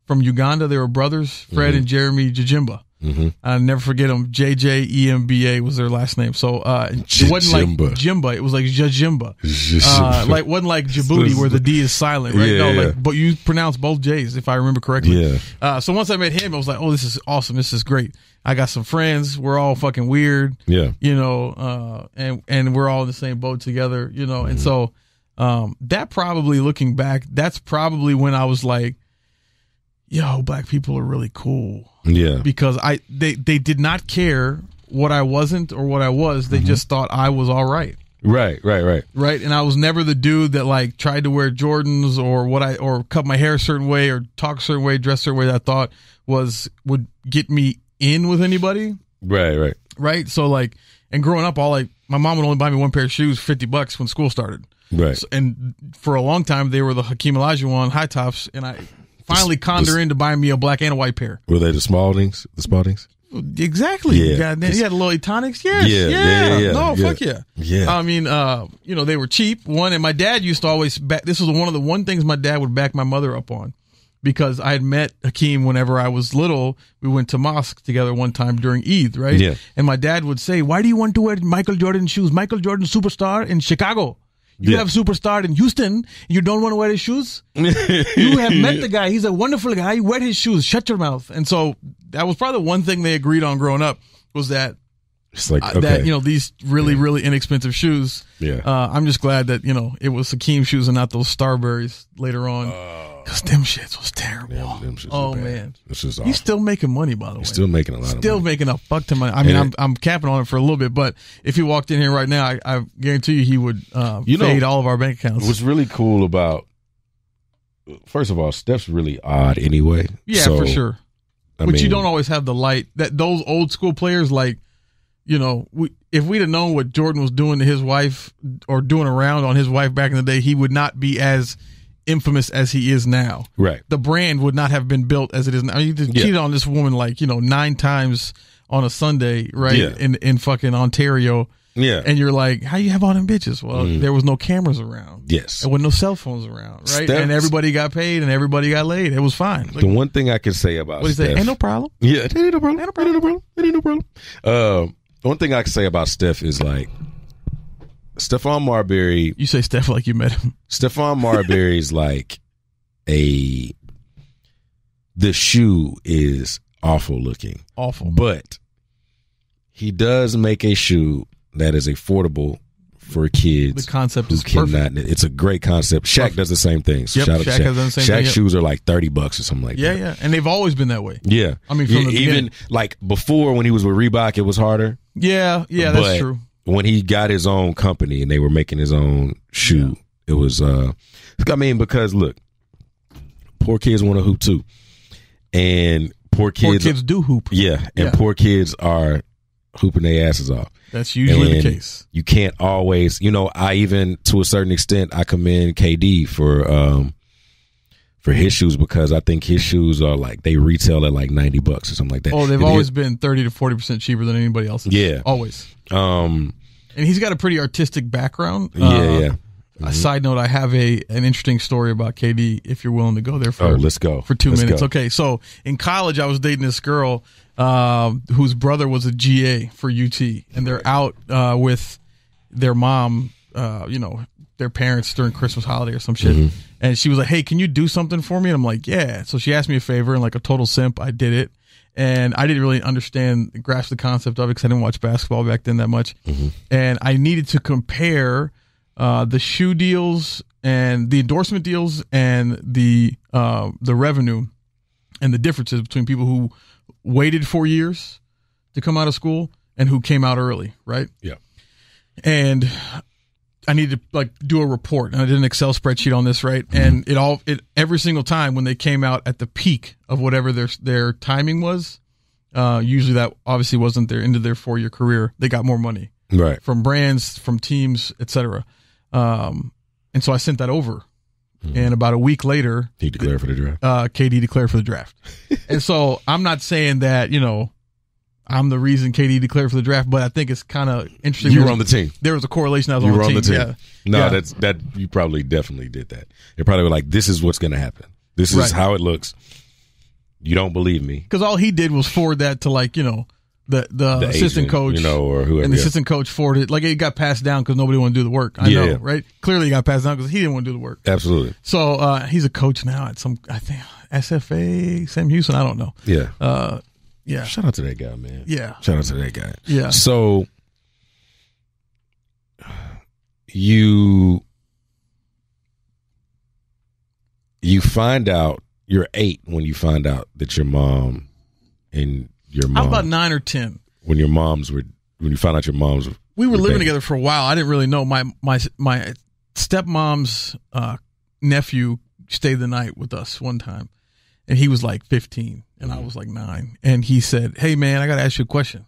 Uganda. They were brothers, Fred and Jeremy Jajimba. Mm-hmm. I'll never forget them. JJEMBA was their last name. So it wasn't like Jimba, it was like Jajimba. Like wasn't like Djibouti where the D is silent, right? Yeah, no, like but you pronounce both J's if I remember correctly. Yeah. So once I met him, I was like, oh, this is awesome. This is great. I got some friends. We're all fucking weird. Yeah. You know, and we're all in the same boat together, you know. Mm-hmm. And so that probably looking back, that's probably when I was like, yo, black people are really cool. Yeah. Because they did not care what I wasn't or what I was. They just thought I was all right. Right. Right. And I was never the dude that like tried to wear Jordans or cut my hair a certain way or talk a certain way, dress a certain way that I thought would get me in with anybody. Right. So like And growing up, my mom would only buy me one pair of shoes, $50 when school started. Right. So, and for a long time, they were the Hakeem Olajuwon high tops, and I finally conned her into buying me a black and a white pair. Were they the Spaldings? The Spaldings? Exactly. Yeah. You had the little Etonics. Yes. Yeah. No, yeah. fuck yeah. Yeah. I mean, they were cheap. And my dad used to always this was one of the one things my dad would back my mother up on, because I had met Hakeem whenever I was little. We went to mosque together one time during Eid, right? Yeah. And my dad would say, "Why do you want to wear Michael Jordan shoes? Michael Jordan superstar in Chicago. You have superstar in Houston. You don't want to wear his shoes? You have met the guy. He's a wonderful guy. You wear his shoes. Shut your mouth." And so that was probably the one thing they agreed on growing up, was that it's like, okay. that these really inexpensive shoes. Yeah. I'm just glad that it was Hakeem shoes and not those Starberries later on, because them shits was terrible. Yeah, them shits oh was bad. man, this is awful. He's still making money, by the way. He's still making a lot of money. Still making a fuck ton of money. I mean, I'm capping on it for a little bit, but if he walked in here right now, I guarantee you he would fade all of our bank accounts. What's really cool about, first of all, Steph's really odd anyway. Yeah, so, for sure. But you don't always have the light that those old school players, like, if we'd have known what Jordan was doing to his wife or doing around on his wife back in the day, he would not be as infamous as he is now. Right. The brand would not have been built as it is now. I mean, he cheated on this woman 9 times on a Sunday, right? Yeah. In fucking Ontario. Yeah. And you're like, how you have all them bitches? Well, there was no cameras around. Yes. There was no cell phones around, right? And everybody got paid and everybody got laid. It was fine. The one thing I can say about what Steph, ain't no problem. Yeah, it ain't no problem. It ain't no problem. One thing I can say about Steph is, like, Stephon Marbury. You say Steph like you met him. Stephon Marbury is like the shoe is awful looking. Awful. But he does make a shoe that is affordable for kids. The concept who is cannot. perfect. It's a great concept. Shaq does the same thing. So Yep, shout out to Shaq has done the same Shaq's thing, yep. shoes are like $30 or something like that. Yeah. And they've always been that way. Yeah. I mean, from the even beginning. like before when he was with Reebok, it was harder. Yeah, But that's true. when he got his own company and they were making his own shoe, it was, because look, poor kids want to hoop too. And poor kids do hoop. Yeah. And poor kids are hooping their asses off. That's usually the case. You can't always, I even, to a certain extent, I commend KD for his shoes, because I think his shoes are like, they retail at like $90 or something like that. Oh, they've always been 30 to 40% cheaper than anybody else's. Yeah. Always. And he's got a pretty artistic background. Yeah. A side note, I have an interesting story about KD, if you're willing to go there for let's go. For 2 minutes. Go. Okay, so in college, I was dating this girl whose brother was a GA for UT, and they're out with their mom, their parents during Christmas holiday or some shit. Mm-hmm. And she was like, "Hey, can you do something for me?" And I'm like, "Yeah." So she asked me a favor, and like a total simp, I did it. And I didn't really grasp the concept of it because I didn't watch basketball back then that much. Mm-hmm. And I needed to compare the shoe deals and the endorsement deals and the revenue and the differences between people who waited 4 years to come out of school and who came out early, right? Yeah. And I needed to do a report, and I did an Excel spreadsheet on this, right? Mm-hmm. And it every single time when they came out at the peak of whatever their timing was, usually that obviously wasn't their end of their 4-year career. They got more money, right, from brands, from teams, etc. And so I sent that over, and about a week later, he declared for the draft. KD declared for the draft, and so I'm not saying that I'm the reason KD declared for the draft, but I think it's kind of interesting. You were on the team. There was a correlation. I was on the team. Yeah. No, that you probably definitely did that. They probably were like, "This is what's going to happen. This is how it looks." You don't believe me because all he did was forward that to the assistant agent, coach, or whoever, and the assistant coach forwarded it got passed down because nobody wanted to do the work. I know, right? Clearly, it got passed down because he didn't want to do the work. Absolutely. So he's a coach now at I think SFA, Sam Houston. I don't know. Yeah. Yeah. Shout out to that guy, man. Yeah. Shout out to that guy. Yeah. So you find out you're 8 when you find out that your mom and your mom. I was about 9 or 10 when you found out your moms. We were living together for a while. I didn't really know my stepmom's nephew stayed the night with us one time, and he was like 15 and I was like 9, and he said, "Hey man, I got to ask you a question.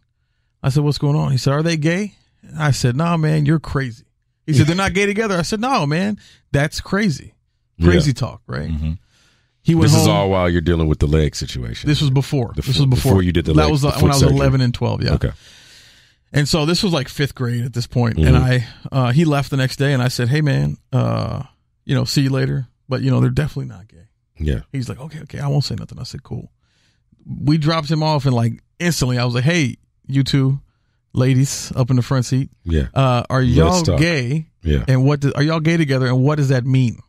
I said, what's going on? He said, are they gay? I said, no, man, you're crazy. He said, they're not gay together. I said, no, man, that's crazy. Crazy talk, right? Mm-hmm. He went This home. is all while you're dealing with the leg situation. This was before. Before you did the leg. That was when I was surgery. 11 and 12, yeah. Okay. And so this was like 5th grade at this point. Mm-hmm. And he left the next day and I said, hey, man, see you later. But, they're definitely not gay. Yeah. He's like, okay, I won't say nothing. I said, cool. We dropped him off and like instantly I was like, hey, you two ladies up in the front seat. Yeah. Are y'all gay? Yeah. And are y'all gay together? And what does that mean?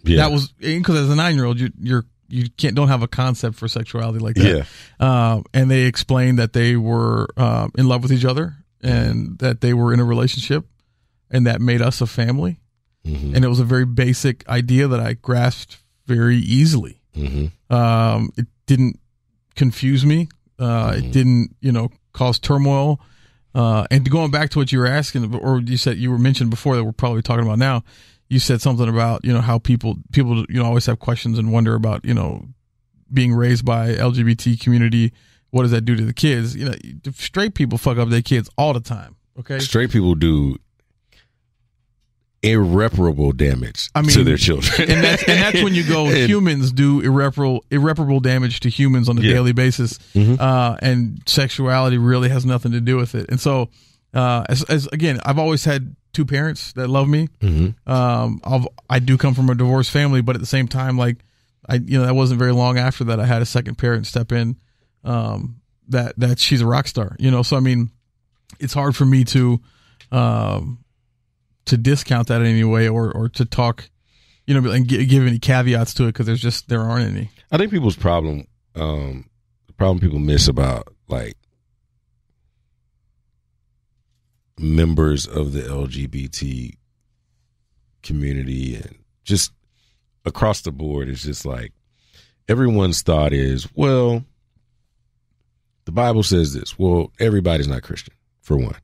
Yeah. That was because as a 9-year-old, you don't have a concept for sexuality like that. Yeah. And they explained that they were in love with each other and that they were in a relationship and that made us a family. Mm-hmm. And it was a very basic idea that I grasped very easily. Mm-hmm. It didn't confuse me. It didn't, cause turmoil. And going back to what you were asking, or you were mentioned before that we're probably talking about now, you said something about, how people, always have questions and wonder about, being raised by LGBT community. What does that do to the kids? Straight people fuck up their kids all the time. Okay. Straight people do irreparable damage to their children. and that's when you go, humans do irreparable damage to humans on a daily basis. Mm-hmm. And sexuality really has nothing to do with it. And so, as again, I've always had 2 parents that love me. Mm-hmm. I do come from a divorced family, but at the same time, like that wasn't very long after that I had a second parent step in, that she's a rock star, so, I mean, it's hard for me to discount that in any way or to talk, and give any caveats to it. Cause there aren't any. I think people's the problem people miss about like members of the LGBT community and just across the board is just like everyone's thought is, well, the Bible says this. Well, everybody's not Christian for one.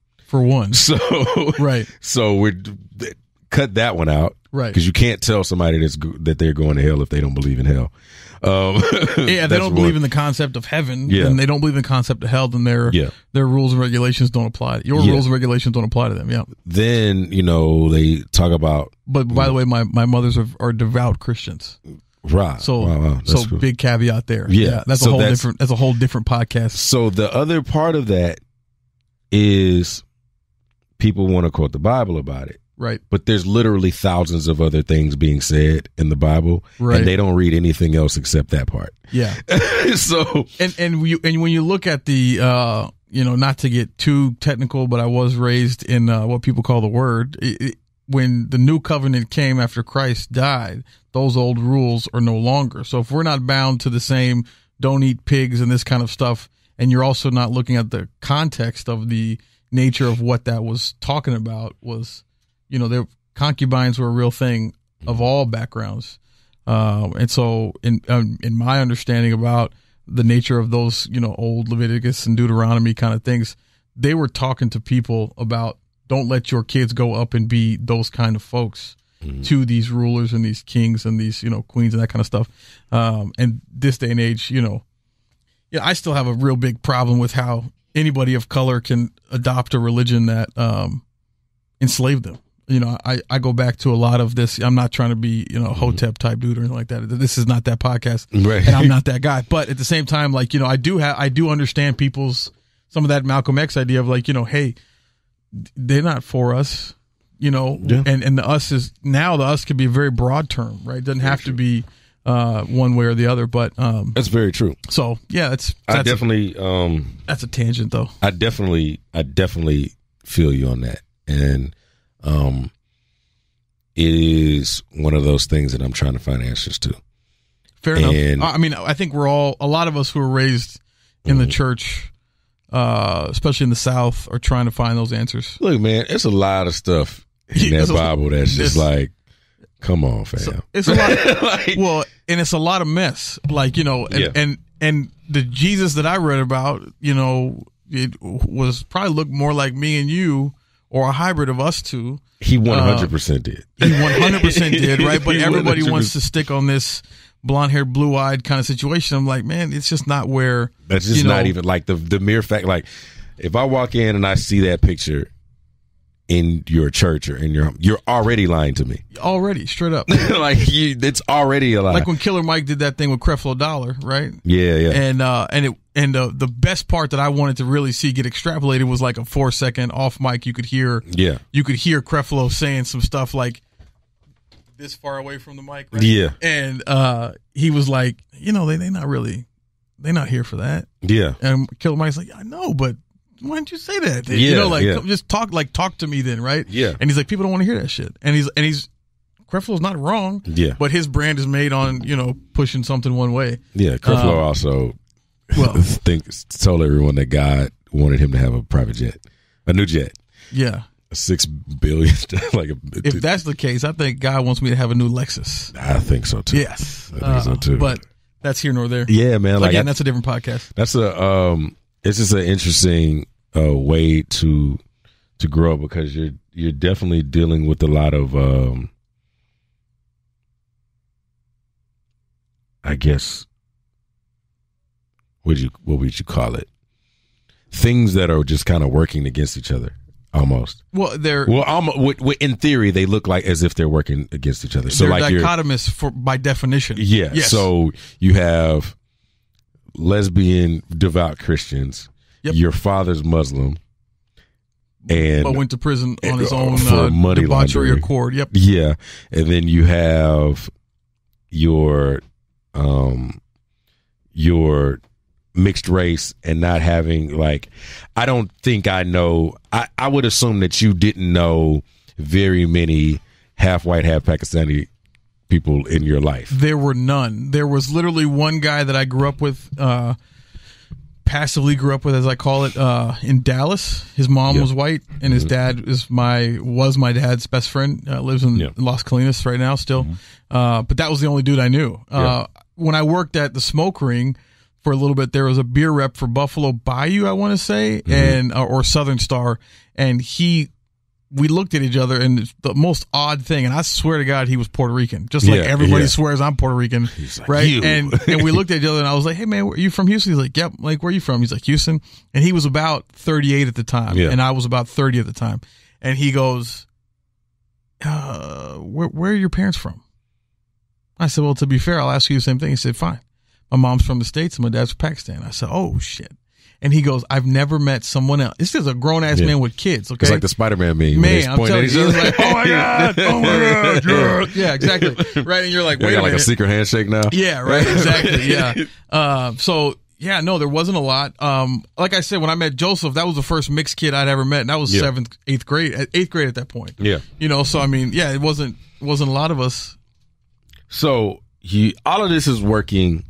So right. So we cut that one out, right? Because you can't tell somebody that they're going to hell if they don't believe in hell. They don't believe in the concept of heaven, and they don't believe in the concept of hell. Then their rules and regulations don't apply. Your rules and regulations don't apply to them. Yeah. Then they talk about. But by the way, my mothers are devout Christians. Right. So, wow. so cool. Big caveat there. Yeah. That's a whole different podcast. So the other part of that is people want to quote the Bible about it. Right. But there's literally thousands of other things being said in the Bible. Right. And they don't read anything else except that part. Yeah. So and when you look at the not to get too technical, but I was raised in what people call the Word. When the new covenant came after Christ died, those old rules are no longer. So if we're not bound to the same don't eat pigs and this kind of stuff, and you're also not looking at the context of the nature of what that was talking about was, their concubines were a real thing of all backgrounds. And so in my understanding about the nature of those, old Leviticus and Deuteronomy kind of things, they were talking to people about don't let your kids go up and be those kind of folks to these rulers and these kings and these, queens and that kind of stuff. And this day and age, I still have a real big problem with how anybody of color can adopt a religion that enslaved them. I go back to a lot of this. I'm not trying to be, Hotep type dude or anything like that. This is not that podcast, right. And I'm not that guy. But at the same time, like, I do understand some of that Malcolm X idea of like, hey, they're not for us, and the us is now the us could be a very broad term, right? It doesn't have to be one way or the other, but that's very true. So yeah, that's a tangent though. I definitely feel you on that, and it is one of those things that I'm trying to find answers to. Fair enough. I mean, I think a lot of us who were raised in the church, especially in the South, are trying to find those answers. Look, man, it's a lot of stuff in that Bible that's just like, come on, fam. It's a lot. And it's a lot of mess. Like, and the Jesus that I read about, it was probably looked more like me and you or a hybrid of us two. He 100% did. He 100% did, right? But everybody wants to stick on this blonde-haired, blue-eyed kind of situation. I'm like, man, it's just not where. That's just not even like the mere fact. Like, If I walk in and I see that picture in your church or in your home, you're already lying to me. Already, straight up. It's already a lie. Like when Killer Mike did that thing with Creflo Dollar, right? Yeah. And the best part that I wanted to really see get extrapolated was like a 4-second off mic. You could hear Creflo saying some stuff like this far away from the mic, right? Yeah. And he was like, they're not here for that. Yeah. And Killer Mike's like, I know, but why didn't you say that? Just talk to me then, right? Yeah. And he's like, people don't want to hear that shit. And he's Creflo's not wrong. Yeah. But his brand is made on, pushing something one way. Yeah. Creflo also told everyone that God wanted him to have a private jet, a new jet. Yeah. $6 billion. If that's the case, I think God wants me to have a new Lexus. I think so too. Yes. I think so too. But that's here nor there. Yeah, man. Again, that's a different podcast. That's it's just an interesting way to grow because you're definitely dealing with a lot of I guess what would you call it? Things that are just kind of working against each other almost. Well, in theory they look like as if they're working against each other. So they're like dichotomous by definition. Yeah. Yes. So you have lesbian devout Christians. Yep. Your father's Muslim, but went to prison on his own for money debauchery laundering. accord. Yep. Yeah, and then you have your mixed race and not having I don't think I know. I would assume that you didn't know very many half white, half Pakistani people in your life. There were none. There was literally one guy that I grew up with, passively grew up with, as I call it, in Dallas. His mom was white, and his dad was my dad's best friend. Lives in Las Colinas right now still. But that was the only dude I knew. When I worked at the Smoke Ring for a little bit, there was a beer rep for Buffalo Bayou, I want to say, and or Southern Star, and we looked at each other, and the most odd thing, and I swear to God, he was Puerto Rican, just like everybody swears I'm Puerto Rican, right? And we looked at each other, and I was like, "Hey man, are you from Houston?" He's like, "Yep." Like, "Where are you from?" He's like, "Houston." And he was about 38 at the time, and I was about 30 at the time. And he goes, "Where are your parents from?" I said, "Well, to be fair, I'll ask you the same thing." He said, "Fine. My mom's from the States, and my dad's from Pakistan." I said, "Oh shit." And he goes, "I've never met someone else." This is a grown ass man with kids. Okay, it's like the Spider-Man meme. Man, I'm telling you, like, "Oh my god, oh my god." Yeah, exactly. Right, and you're like, "Wait a minute." Like a secret handshake now. Yeah, right. Exactly. Yeah. No, there wasn't a lot. Like I said, when I met Joseph, that was the first mixed kid I'd ever met, and that was 8th grade at that point. Yeah. So I mean, it wasn't a lot of us. So all of this is working.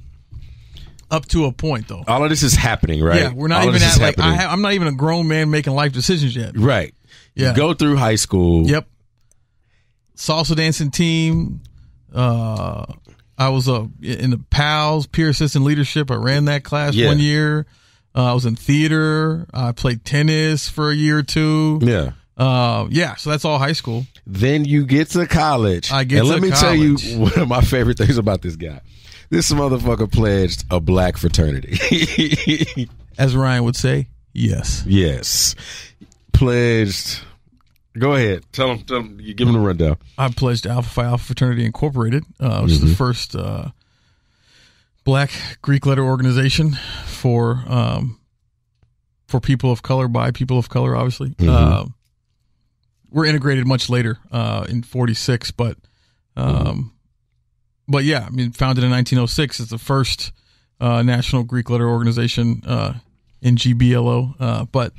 Up to a point, though. All of this is happening, right? Yeah, we're not even at I'm not even a grown man making life decisions yet. Right. Yeah. You go through high school. Yep. Salsa dancing team. I was in the PALS, peer assistant leadership. I ran that class 1 year. I was in theater. I played tennis for a year or two. Yeah. So that's all high school. Then you get to college. Let me tell you one of my favorite things about this guy. This motherfucker pledged a black fraternity. As Ryan would say, yes. Yes. Pledged. Go ahead. Tell him. You give him the rundown. I pledged Alpha Phi Alpha Fraternity Incorporated, which is the first black Greek letter organization for people of color, by people of color, obviously. We're integrated much later in 46, but yeah, I mean, founded in 1906, it's the first national Greek letter organization in GBLO. But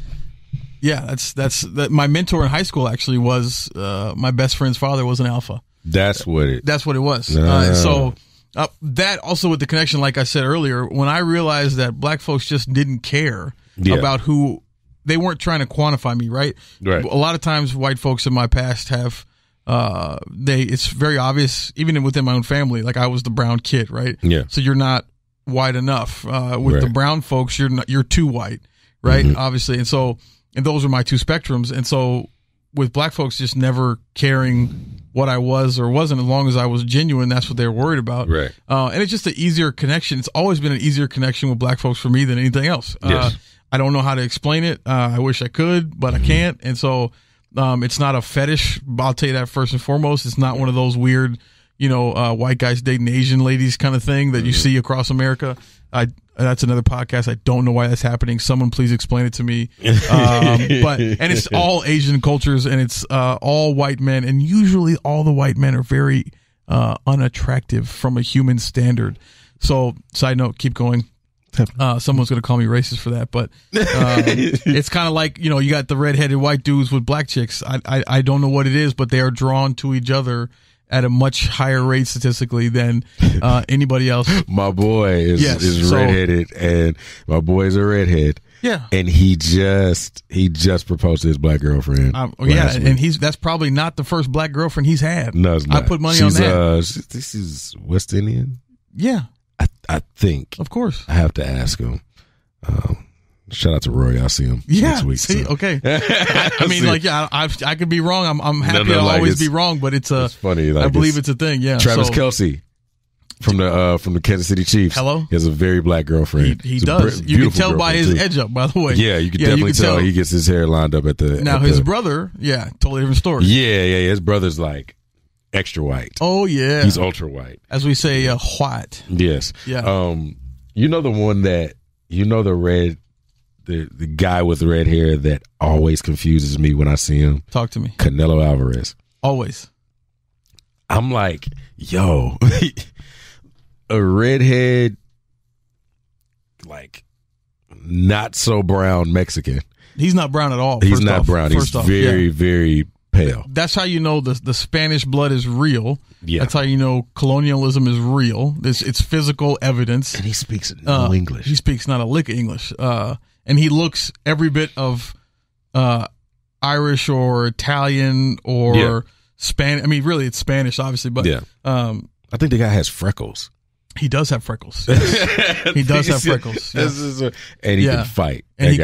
yeah, that's my mentor in high school actually was my best friend's father was an Alpha. That's what it was. So that also with the connection, like I said earlier, when I realized that black folks just didn't care about who they weren't trying to quantify me, right? Right. A lot of times white folks in my past have it's very obvious, even within my own family, like I was the brown kid, right? Yeah. So you're not white enough. With the brown folks, you're too white, right? Obviously. And those are my two spectrums. And so with black folks just never caring what I was or wasn't, as long as I was genuine, that's what they were worried about. Right. And it's just an easier connection. It's always been an easier connection with black folks for me than anything else. Yes. I don't know how to explain it. I wish I could, but I can't. And so it's not a fetish. I'll tell you that first and foremost. It's not one of those weird, white guys dating Asian ladies kind of thing that you see across America. That's another podcast. I don't know why that's happening. Someone please explain it to me. And it's all Asian cultures, and it's all white men, and usually all the white men are very unattractive from a human standard. So, side note, keep going. Someone's going to call me racist for that, but it's kind of like, you got the redheaded white dudes with black chicks. I don't know what it is, but they are drawn to each other at a much higher rate statistically than anybody else. My boy is redheaded, and my boy is a redhead. Yeah, and he just proposed to his black girlfriend. And that's probably not the first black girlfriend he's had. No, it's not. I put money on that. This is West Indian. Yeah, I think. Of course, I have to ask him. Shout out to Roy. I'll see him next week. See, so. Okay. I could be wrong. I'm happy to always be wrong, but it's funny. I believe it's a thing. Yeah. Travis Kelce from the Kansas City Chiefs. Hello. He has a very black girlfriend. He does. You can tell by his edge up. By the way. Yeah, you can definitely tell he gets his hair lined up at the. Now his brother, totally different story. Yeah. His brother's like extra white. Oh yeah. He's ultra white, as we say, white. Yes. Yeah. The one that the red. The guy with red hair that always confuses me when I see him. Talk to me. Canelo Alvarez. Always. I'm like, yo, a redhead, like, not so brown Mexican. He's not brown at all. He's not brown. He's very, very pale. That's how you know the Spanish blood is real. Yeah. That's how you know colonialism is real. It's physical evidence. And he speaks no English. He speaks not a lick of English. And he looks every bit of Irish or Italian or Spanish. I mean, really, it's Spanish, obviously. But I think the guy has freckles. He does have freckles. Yes. He does have freckles. Yes. And he can fight. And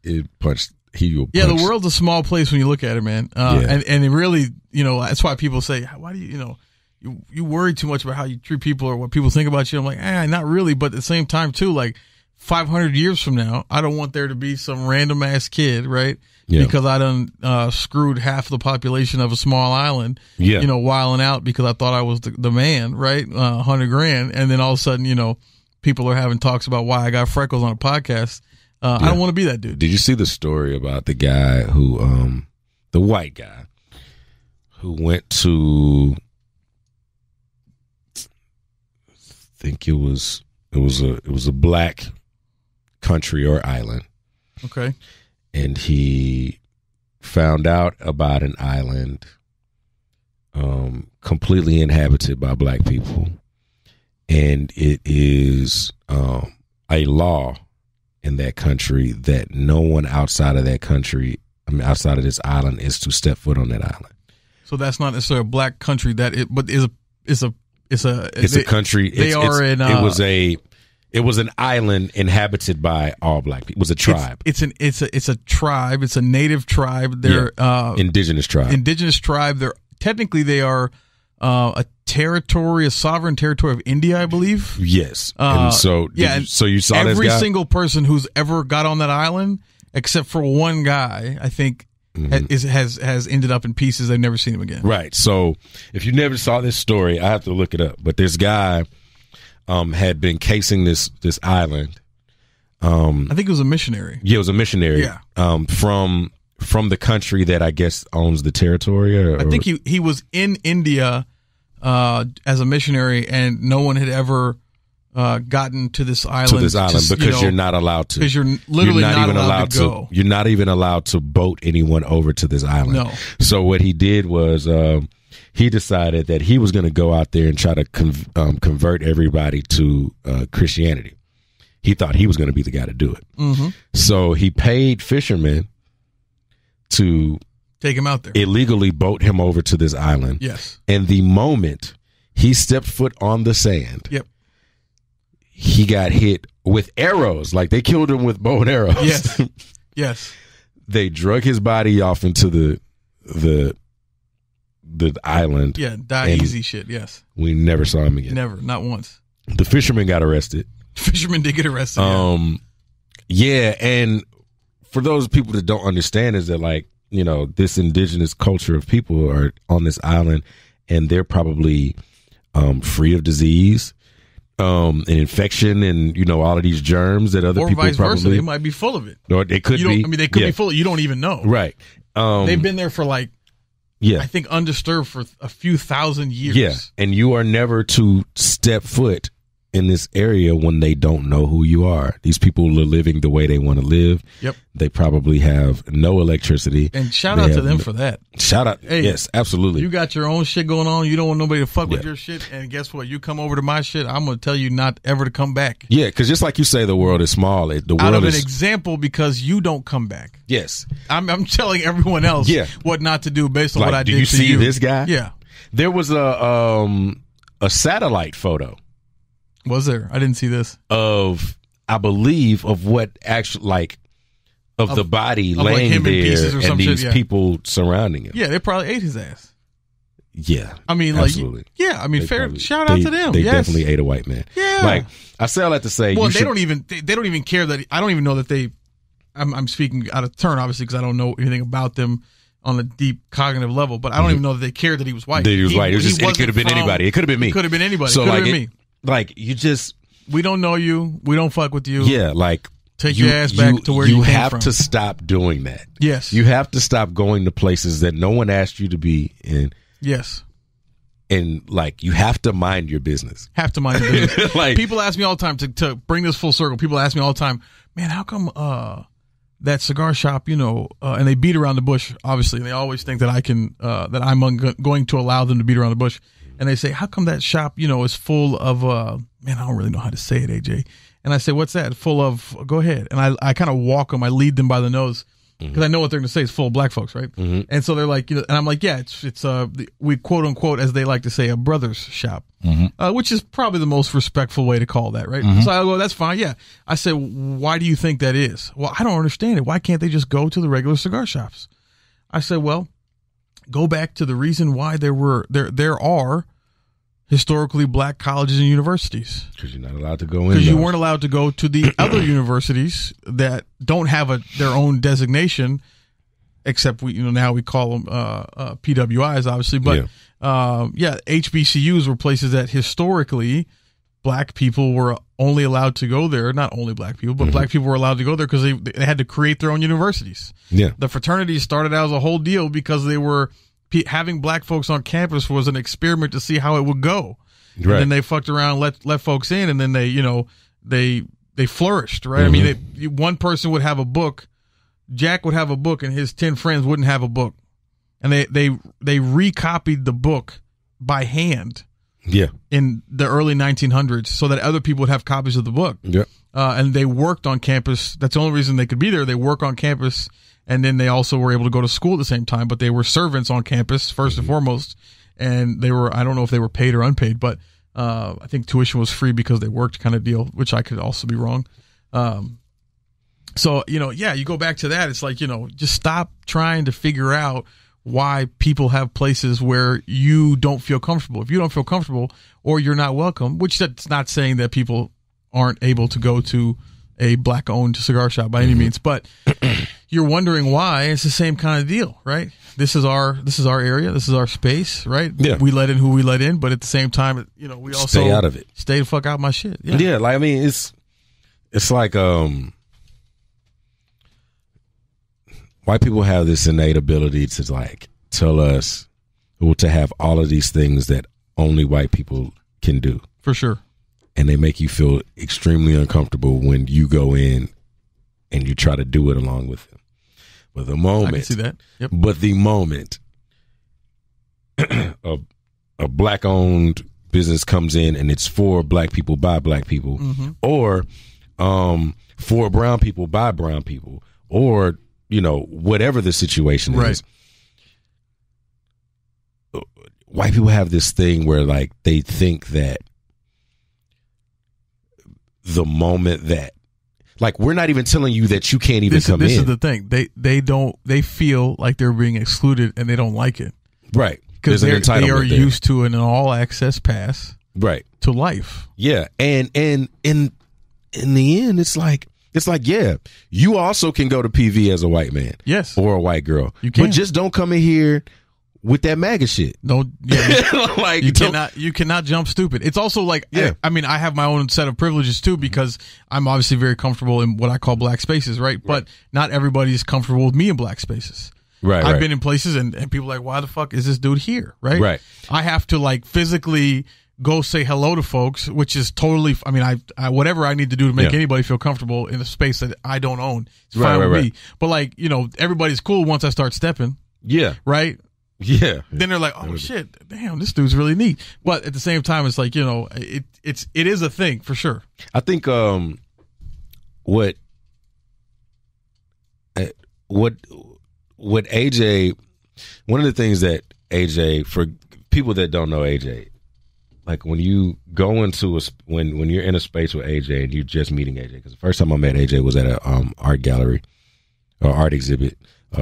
He punched. The world's a small place when you look at it, man. And it really, that's why people say, why do you worry too much about how you treat people or what people think about you? I'm like, not really. But at the same time, too, like 500 years from now, I don't want there to be some random ass kid, right? Yeah. Because I done screwed half the population of a small island, wilding out because I thought I was the man, right? $100,000. And then all of a sudden, people are having talks about why I got freckles on a podcast. I don't want to be that dude. Did you see the story about the guy who, the white guy who went to, I think it was a black country or island. Okay. And he found out about an island completely inhabited by black people. And it is a law in that country that no one outside of that country, outside of this island, is to step foot on that island. So that's not necessarily a black country, but it's a country. It was an island inhabited by all black people. It was a tribe. It's a tribe. It's a native tribe. They're indigenous tribe. Indigenous tribe. They are a sovereign territory of India, I believe. Yes. And so you saw every this guy? single person who's ever got on that island, except for one guy, I think, has ended up in pieces. They've never seen him again. Right. So if you never saw this story, I have to look it up. But this guy had been casing this island. I think it was a missionary. Yeah, it was a missionary. Yeah. From the country that I guess owns the territory. I think he was in India as a missionary, and no one had ever gotten to this island. Because you're not allowed to. Because you're literally not even allowed to go. You're not even allowed to boat anyone over to this island. No. So what he did was he decided that he was going to go out there and try to convert everybody to Christianity. He thought he was going to be the guy to do it. Mm-hmm. So he paid fishermen to take him out there, illegally boat him over to this island. Yes. And the moment he stepped foot on the sand, he got hit with arrows. Like they killed him with bow and arrows. Yes. Yes. They drug his body off into the island. Yeah, die easy shit. Yes. We never saw him again. Never, not once. The fisherman got arrested. Fisherman did get arrested. Yeah, and for those people that don't understand is that, like, you know, this indigenous culture of people are on this island and they're probably free of disease, and infection, and, you know, all of these germs that other or people vice versa, probably, they might be full of it. or they could be. I mean, they could be full. You don't even know. Right. They've been there for like, yeah, I think undisturbed for a few thousand years. Yeah, and you are never to step foot in this area when they don't know who you are. These people are living the way they want to live. Yep. They probably have no electricity. And shout out to them for that. Shout out. Hey, yes, absolutely. You got your own shit going on. You don't want nobody to fuck with your shit. And guess what? You come over to my shit, I'm going to tell you not ever to come back. Yeah, because just like you say, the world is small. The world out of is an example, because you don't come back. Yes. I'm telling everyone else what not to do based on like, what I did to you. Do you see this guy? Yeah. There was a satellite photo. Was there? I didn't see this. Of, I believe, of what actually, like, of the body laying like him there in pieces or and some these shit, people surrounding him. Yeah, they probably ate his ass. Yeah. I mean, absolutely. Like, yeah, I mean, They fair. probably- Shout out to them. They Yes. definitely ate a white man. Yeah. Like, I say all that to say, Well, you they should, don't even care that. I don't even know that they. I'm speaking out of turn, obviously, because I don't know anything about them on a deep cognitive level. But I don't even know that they cared that he was white. that he was white. It was just, it wasn't could have been from- anybody. It could have been me. It could have been anybody. So, it could have like, been me. Like, you just, We don't know you. We don't fuck with you. yeah, like, Take your ass back to where you came have from. to stop doing that. Yes. You have to stop going to places that no one asked you to be in. Yes. And, like, you have to mind your business. Have to mind your business. Like, People ask me all the time to bring this full circle. People ask me all the time, man, how come that cigar shop, you know, and they beat around the bush, obviously, and they always think that I can that I'm going to allow them to beat around the bush. And they say, how come that shop, you know, is full of man, I don't really know how to say it, AJ. And I say, what's that? Full of, go ahead. And I kind of walk them, I lead them by the nose. Because I know what they're going to say. It's full of black folks, right? Mm-hmm. And so they're like, you know, and I'm like, yeah, it's we quote unquote, as they like to say, a brother's shop, which is probably the most respectful way to call that, right? So I go, that's fine, yeah. I said, why do you think that is? Well, I don't understand it. Why can't they just go to the regular cigar shops? I said, well, go back to the reason why there are historically black colleges and universities. because you're not allowed to go in. Because you those. weren't allowed to go to the other universities that don't have their own designation, except now we call them PWIs, obviously. But HBCUs were places that historically black people were only allowed to go there. Not only black people, but black people were allowed to go there because they had to create their own universities. Yeah, the fraternities started out as a whole deal because they were. Having black folks on campus was an experiment to see how it would go. Right. And then they fucked around, let folks in, and then they flourished, right? I mean, one person would have a book, Jack would have a book, and his 10 friends wouldn't have a book, and they recopied the book by hand. Yeah. In the early 1900s, so that other people would have copies of the book. Yeah. And they worked on campus. That's the only reason they could be there. They work on campus. And then they also were able to go to school at the same time, but they were servants on campus first and foremost. And they were, I don't know if they were paid or unpaid, but I think tuition was free because they worked kind of deal, which I could also be wrong. So, you go back to that. It's like, just stop trying to figure out why people have places where you don't feel comfortable. If you don't feel comfortable or you're not welcome, which that's not saying that people aren't able to go to a black owned cigar shop by any means, but you're wondering why. It's the same kind of deal, right? This is our area. This is our space, right? Yeah. We let in who we let in, but at the same time, we also stay out of it. Stay the fuck out of my shit. Yeah. Yeah. Like, I mean, it's like, white people have this innate ability to like tell us, or to have all of these things that only white people can do. For sure. And they make you feel extremely uncomfortable when you go in and you try to do it along with them. But the moment, I can see that. Yep. But the moment a black-owned business comes in and it's for black people by black people, or for brown people by brown people, or whatever the situation is. White people have this thing where like they think that the moment that, like, we're not even telling you that you can't even come in. This is the thing. They feel like they're being excluded and they don't like it. Right. Because they are used to an all access pass. Right. To life. Yeah. And in the end, it's like It's like, yeah, you also can go to PV as a white man. Yes. Or a white girl. You can. But just don't come in here with that MAGA shit. No, yeah, like you cannot jump stupid. It's also like, Yeah. I mean, I have my own set of privileges too, because I'm obviously very comfortable in what I call black spaces, right? But not everybody is comfortable with me in black spaces. Right. I've been in places and people are like, why the fuck is this dude here? Right. Right. I have to like physically go say hello to folks, which is totally, I mean, I whatever I need to do to make anybody feel comfortable in a space that I don't own. It's fine with me. But like, you know, everybody's cool once I start stepping. Yeah. Right. Yeah. Then they're like, oh shit, damn, this dude's really neat. But at the same time, it's like, you know, it is a thing for sure. I think what AJ, one of the things that AJ, for people that don't know AJ, like when you go into when you're in a space with AJ and you're just meeting AJ, because the first time I met AJ was at a art gallery or art exhibit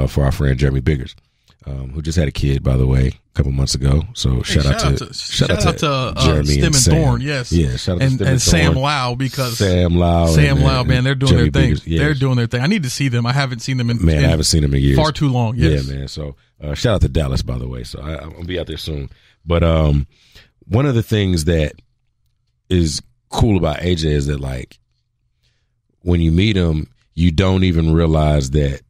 for our friend Jeremy Biggers, who just had a kid, by the way, a couple months ago. So shout out to Jeremy Stim and Sam. Thorn, yes, yeah, shout out to Stim and Sam Thorn. Lau, because Sam Lau, man, they're doing Jeremy their thing. Biggers, yes. They're doing their thing. I need to see them. I haven't seen them in I haven't seen them in years, far too long. Yes. Yeah, man. So shout out to Dallas, by the way. So I'm gonna be out there soon. But one of the things that is cool about AJ is that, like, when you meet him, you don't even realize that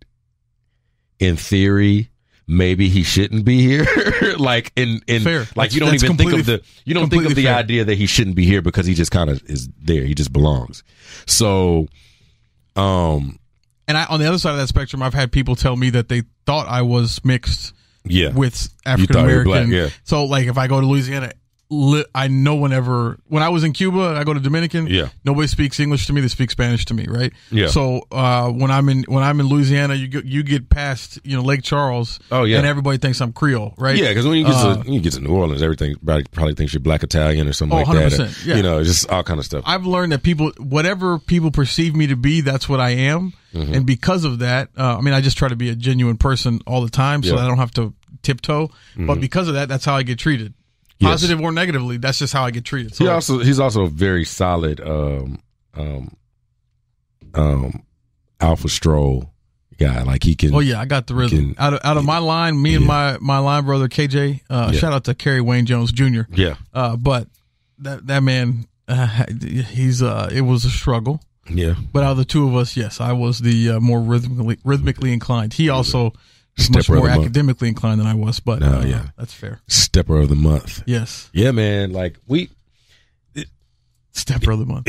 in theory maybe he shouldn't be here. Like in Fair. Like you don't even think of the idea that he shouldn't be here, because he just kind of is there. He just belongs. So and on the other side of that spectrum, I've had people tell me that they thought I was mixed with African American. Yeah. So like if I go to Louisiana, I no one ever, when I was in Cuba, I go to Dominican. Yeah. Nobody speaks English to me. They speak Spanish to me. Right. Yeah. So, when I'm in Louisiana, you get past, you know, Lake Charles. Oh yeah. And everybody thinks I'm Creole. Right. Yeah. Cause when you get to New Orleans, everything probably thinks you're Black Italian or something like 100%, that. yeah. You know, just all kind of stuff. I've learned that whatever people perceive me to be, that's what I am. Mm-hmm. And because of that, I mean, I just try to be a genuine person all the time, so I don't have to tiptoe. Mm-hmm. But because of that, that's how I get treated. Positive or negatively, that's just how I get treated. So he's also a very solid alpha stroll guy. Like he can. Oh yeah, I got the rhythm. Out of my line, me and my line brother KJ. Shout out to Kerry Wayne Jones Jr. Yeah. But that man, he's it was a struggle. Yeah. But out of the two of us, yes, I was the more rhythmically inclined. He also. Much more academically inclined than I was, but that's fair. Stepper of the month. Yes. Yeah, man. Like Stepper of the month.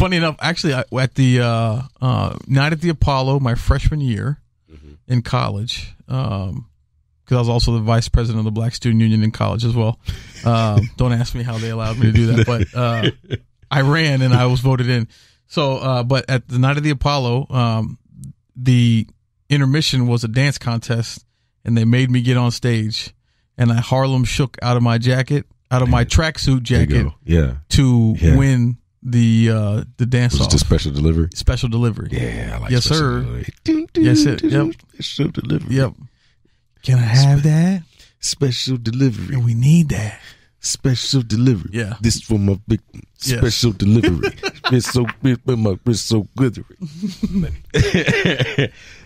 Funny enough, actually, at the night at the Apollo, my freshman year in college, because I was also the vice president of the Black Student Union in college as well. Don't ask me how they allowed me to do that, but I ran and I was voted in. So, but at the night of the Apollo, the intermission was a dance contest, and they made me get on stage, and I Harlem shook out of my tracksuit jacket, to win the dance off. Was it special delivery? Special delivery. Yeah, I like yes, sir. Yes, sir. Yep. Special delivery. Yep. Can I have that? Special delivery. And we need that. Special delivery. Yeah. This is for my big special delivery. It's so big, but my wrist so glittery.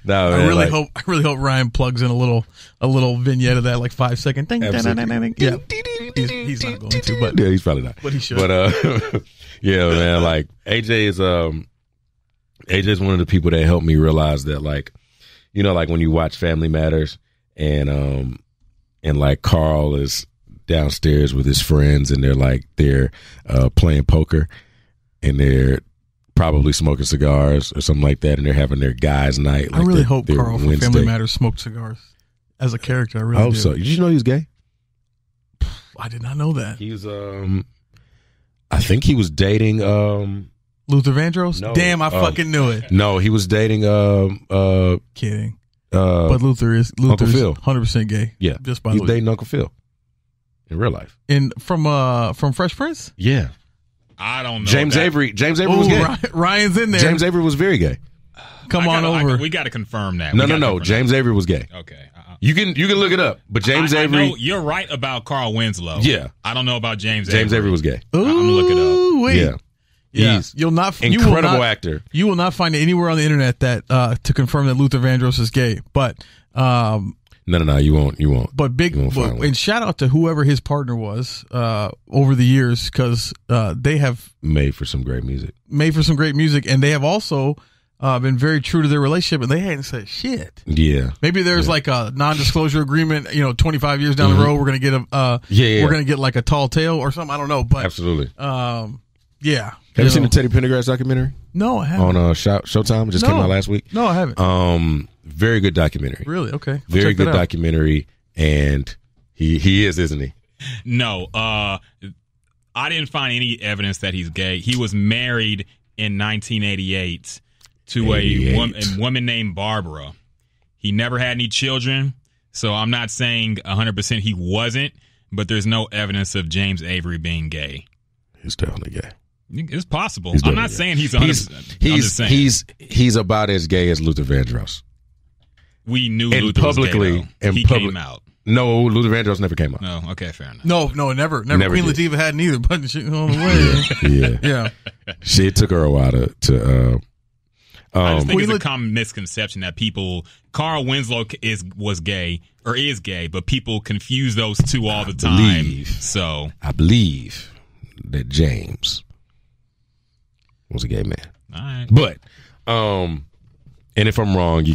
No, I really hope Ryan plugs in a little vignette of that, like 5 second thing. Yeah. He's not going to, but yeah, he's probably not. But he should. But yeah, man, like AJ's one of the people that helped me realize that, like, you know, like when you watch Family Matters and like Carl is downstairs with his friends and they're playing poker and they're probably smoking cigars or something like that, and they're having their guys' night. Like I really hope Carl from Wednesday. Family Matters smoked cigars as a character. I really hope do. so. Did you know he was gay? I did not know that. He was I think he was dating Luther Vandross? No, damn, I fucking knew it. No, he was dating kidding. But Luther's Uncle Phil. 100% gay. Yeah. Just by he's the way. dating Uncle Phil in real life. From Fresh Prince? Yeah. I don't know. James Avery was gay. Ryan's in there. James Avery was very gay. Come on over. We got to confirm that. No. James Avery was gay. Okay. You can look it up. But James Avery. I know you're right about Carl Winslow. Yeah. I don't know about James Avery. James Avery was gay. Ooh, I'm going to look it up. Wait. Yeah. Yeah. He's incredible actor. You will not find it anywhere on the internet that to confirm that Luther Vandross is gay. But no, you won't. But and shout out to whoever his partner was over the years, because they have made for some great music, and they have also been very true to their relationship, and they hadn't said shit. Yeah, maybe there's like a non-disclosure agreement. 25 years down the road, we're gonna get we're gonna get like a tall tale or something. I don't know, but absolutely. Yeah. Have you seen the Teddy Pendergrass documentary? No, I haven't. On Showtime, it just came out last week. No, I haven't. Very good documentary. Really? Okay. Very good documentary, and he is, isn't he? No, I didn't find any evidence that he's gay. He was married in 1988 to a woman named Barbara. He never had any children, so I'm not saying 100% he wasn't, but there's no evidence of James Avery being gay. He's definitely gay. It's possible. I'm not saying he's 100%. He's about as gay as Luther Vandross. We knew Luther publicly, was gay, though. He came out. No, Luther Vandross never came out. Oh, okay, fair enough. No, never. Queen Latifah hadn't either, but she on the way. Yeah. It took her a while to I just think it's a common misconception that Carl Winslow was gay, or is gay, but people confuse those two all the time. I believe that James was a gay man. All right. But, and if I'm wrong,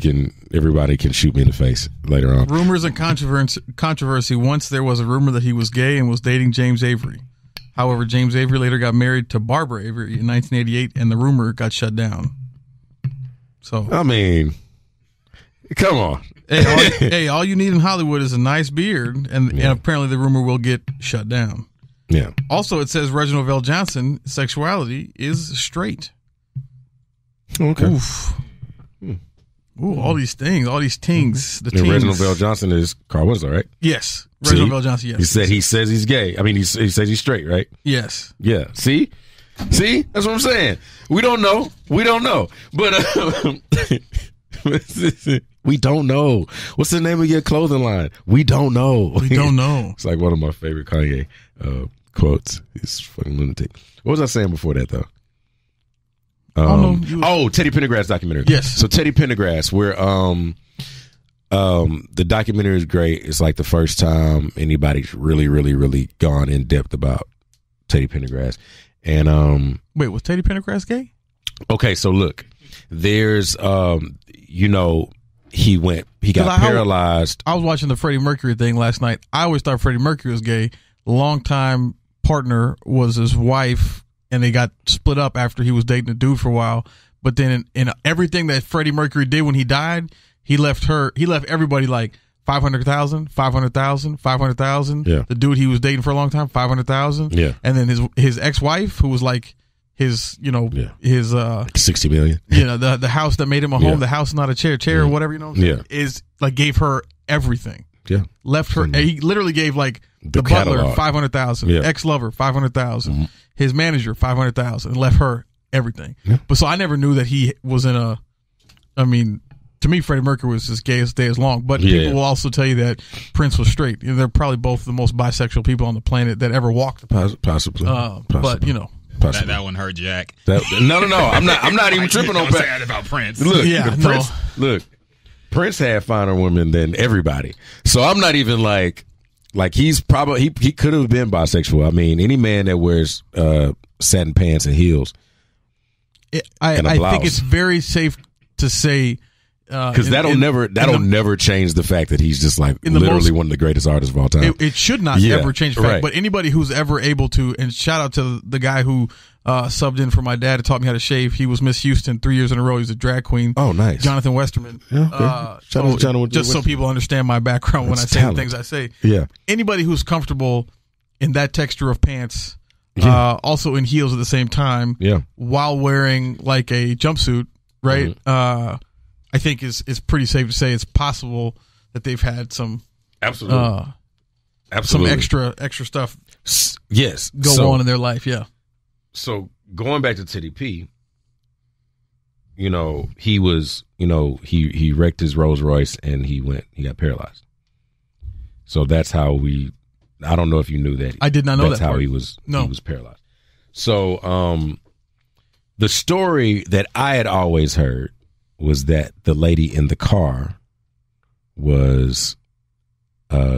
everybody can shoot me in the face later on. Rumors and controversy. Once there was a rumor that he was gay and was dating James Avery. However, James Avery later got married to Barbara Avery in 1988, and the rumor got shut down. So, I mean, come on. All you need in Hollywood is a nice beard, and apparently the rumor will get shut down. Yeah. Also, it says Reginald VelJohnson sexuality is straight. Okay. Oof. Ooh, all these things. And Reginald VelJohnson is Carl Winslow, right? Yes. Reginald VelJohnson, yes. He says he's gay. I mean, he says he's straight, right? Yes. Yeah. See? That's what I'm saying. We don't know. But we don't know. What's the name of your clothing line? We don't know. It's like one of my favorite Kanye quotes. He's fucking lunatic. What was I saying before that, though? Teddy Pendergrass documentary. Yes. So Teddy Pendergrass, where the documentary is great. It's like the first time anybody's really, really, really gone in depth about Teddy Pendergrass. And wait, was Teddy Pendergrass gay? Okay, so look, there's he got paralyzed. I was watching the Freddie Mercury thing last night. I always thought Freddie Mercury was gay. Longtime partner was his wife, and they got split up after he was dating a dude for a while. But then in everything that Freddie Mercury did when he died, he left everybody like 500,000, 500,000, 500,000. Yeah. The dude he was dating for a long time, 500,000. Yeah. And then his ex-wife, who was like his 60 million. The house that made him a home, the house not a chair or whatever, is like gave her everything. Yeah. Left her. He literally gave like the butler 500,000, ex-lover 500,000, his manager 500,000, and left her everything. Yeah. But so I never knew that he was in a. I mean, to me, Freddie Mercury was as gay as day as long. But people will also tell you that Prince was straight. They're probably both the most bisexual people on the planet that ever walked. Possibly. But that one hurt Jack. No. I'm not even tripping on that about Prince. Look, Prince had finer women than everybody. So I'm not even like he's probably he could have been bisexual. I mean, any man that wears satin pants and heels. I think it's very safe to say. Because that'll never change the fact that he's just like literally one of the greatest artists of all time. It should not ever change the fact. Right. But anybody who's ever able to, and shout out to the guy who subbed in for my dad and taught me how to shave. He was Miss Houston 3 years in a row. He's a drag queen. Oh, nice. Jonathan Westerman. Yeah, okay. Shout out to Jonathan just so people understand my background when I say the things I say. Yeah. Anybody who's comfortable in that texture of pants, also in heels at the same time, while wearing like a jumpsuit, right? Mm-hmm. I think is pretty safe to say it's possible that they've had some some extra stuff go on in their life. Yeah. So going back to Teddy P, he was he wrecked his Rolls Royce and he got paralyzed. So that's how I don't know if you knew that. I did not know that's that. How part. he was. No. He was paralyzed. So the story that I had always heard was that the lady in the car was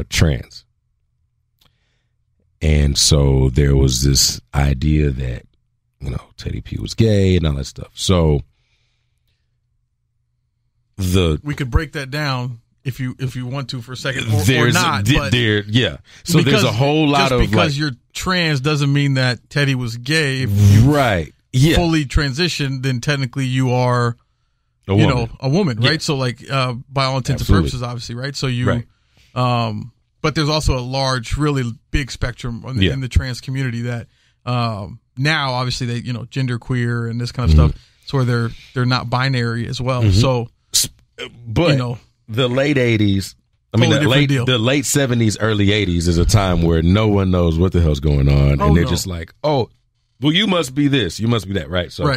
trans. And so there was this idea that, you know, Teddy P was gay and all that stuff. So we could break that down if you want to for a second, or not. Yeah. So there's a whole lot of because you're trans doesn't mean that Teddy was gay. If you fully transitioned, then technically you are a woman, right? So like by all intents and purposes, obviously, right? So you but there's also a large, really big spectrum in the trans community that now obviously they, you know, gender queer and this kind of stuff. So where they're not binary as well. So but you know, the late 80s, the late 70s, early 80s is a time where no one knows what the hell's going on. And they're just like, oh, well, you must be this, you must be that, right? So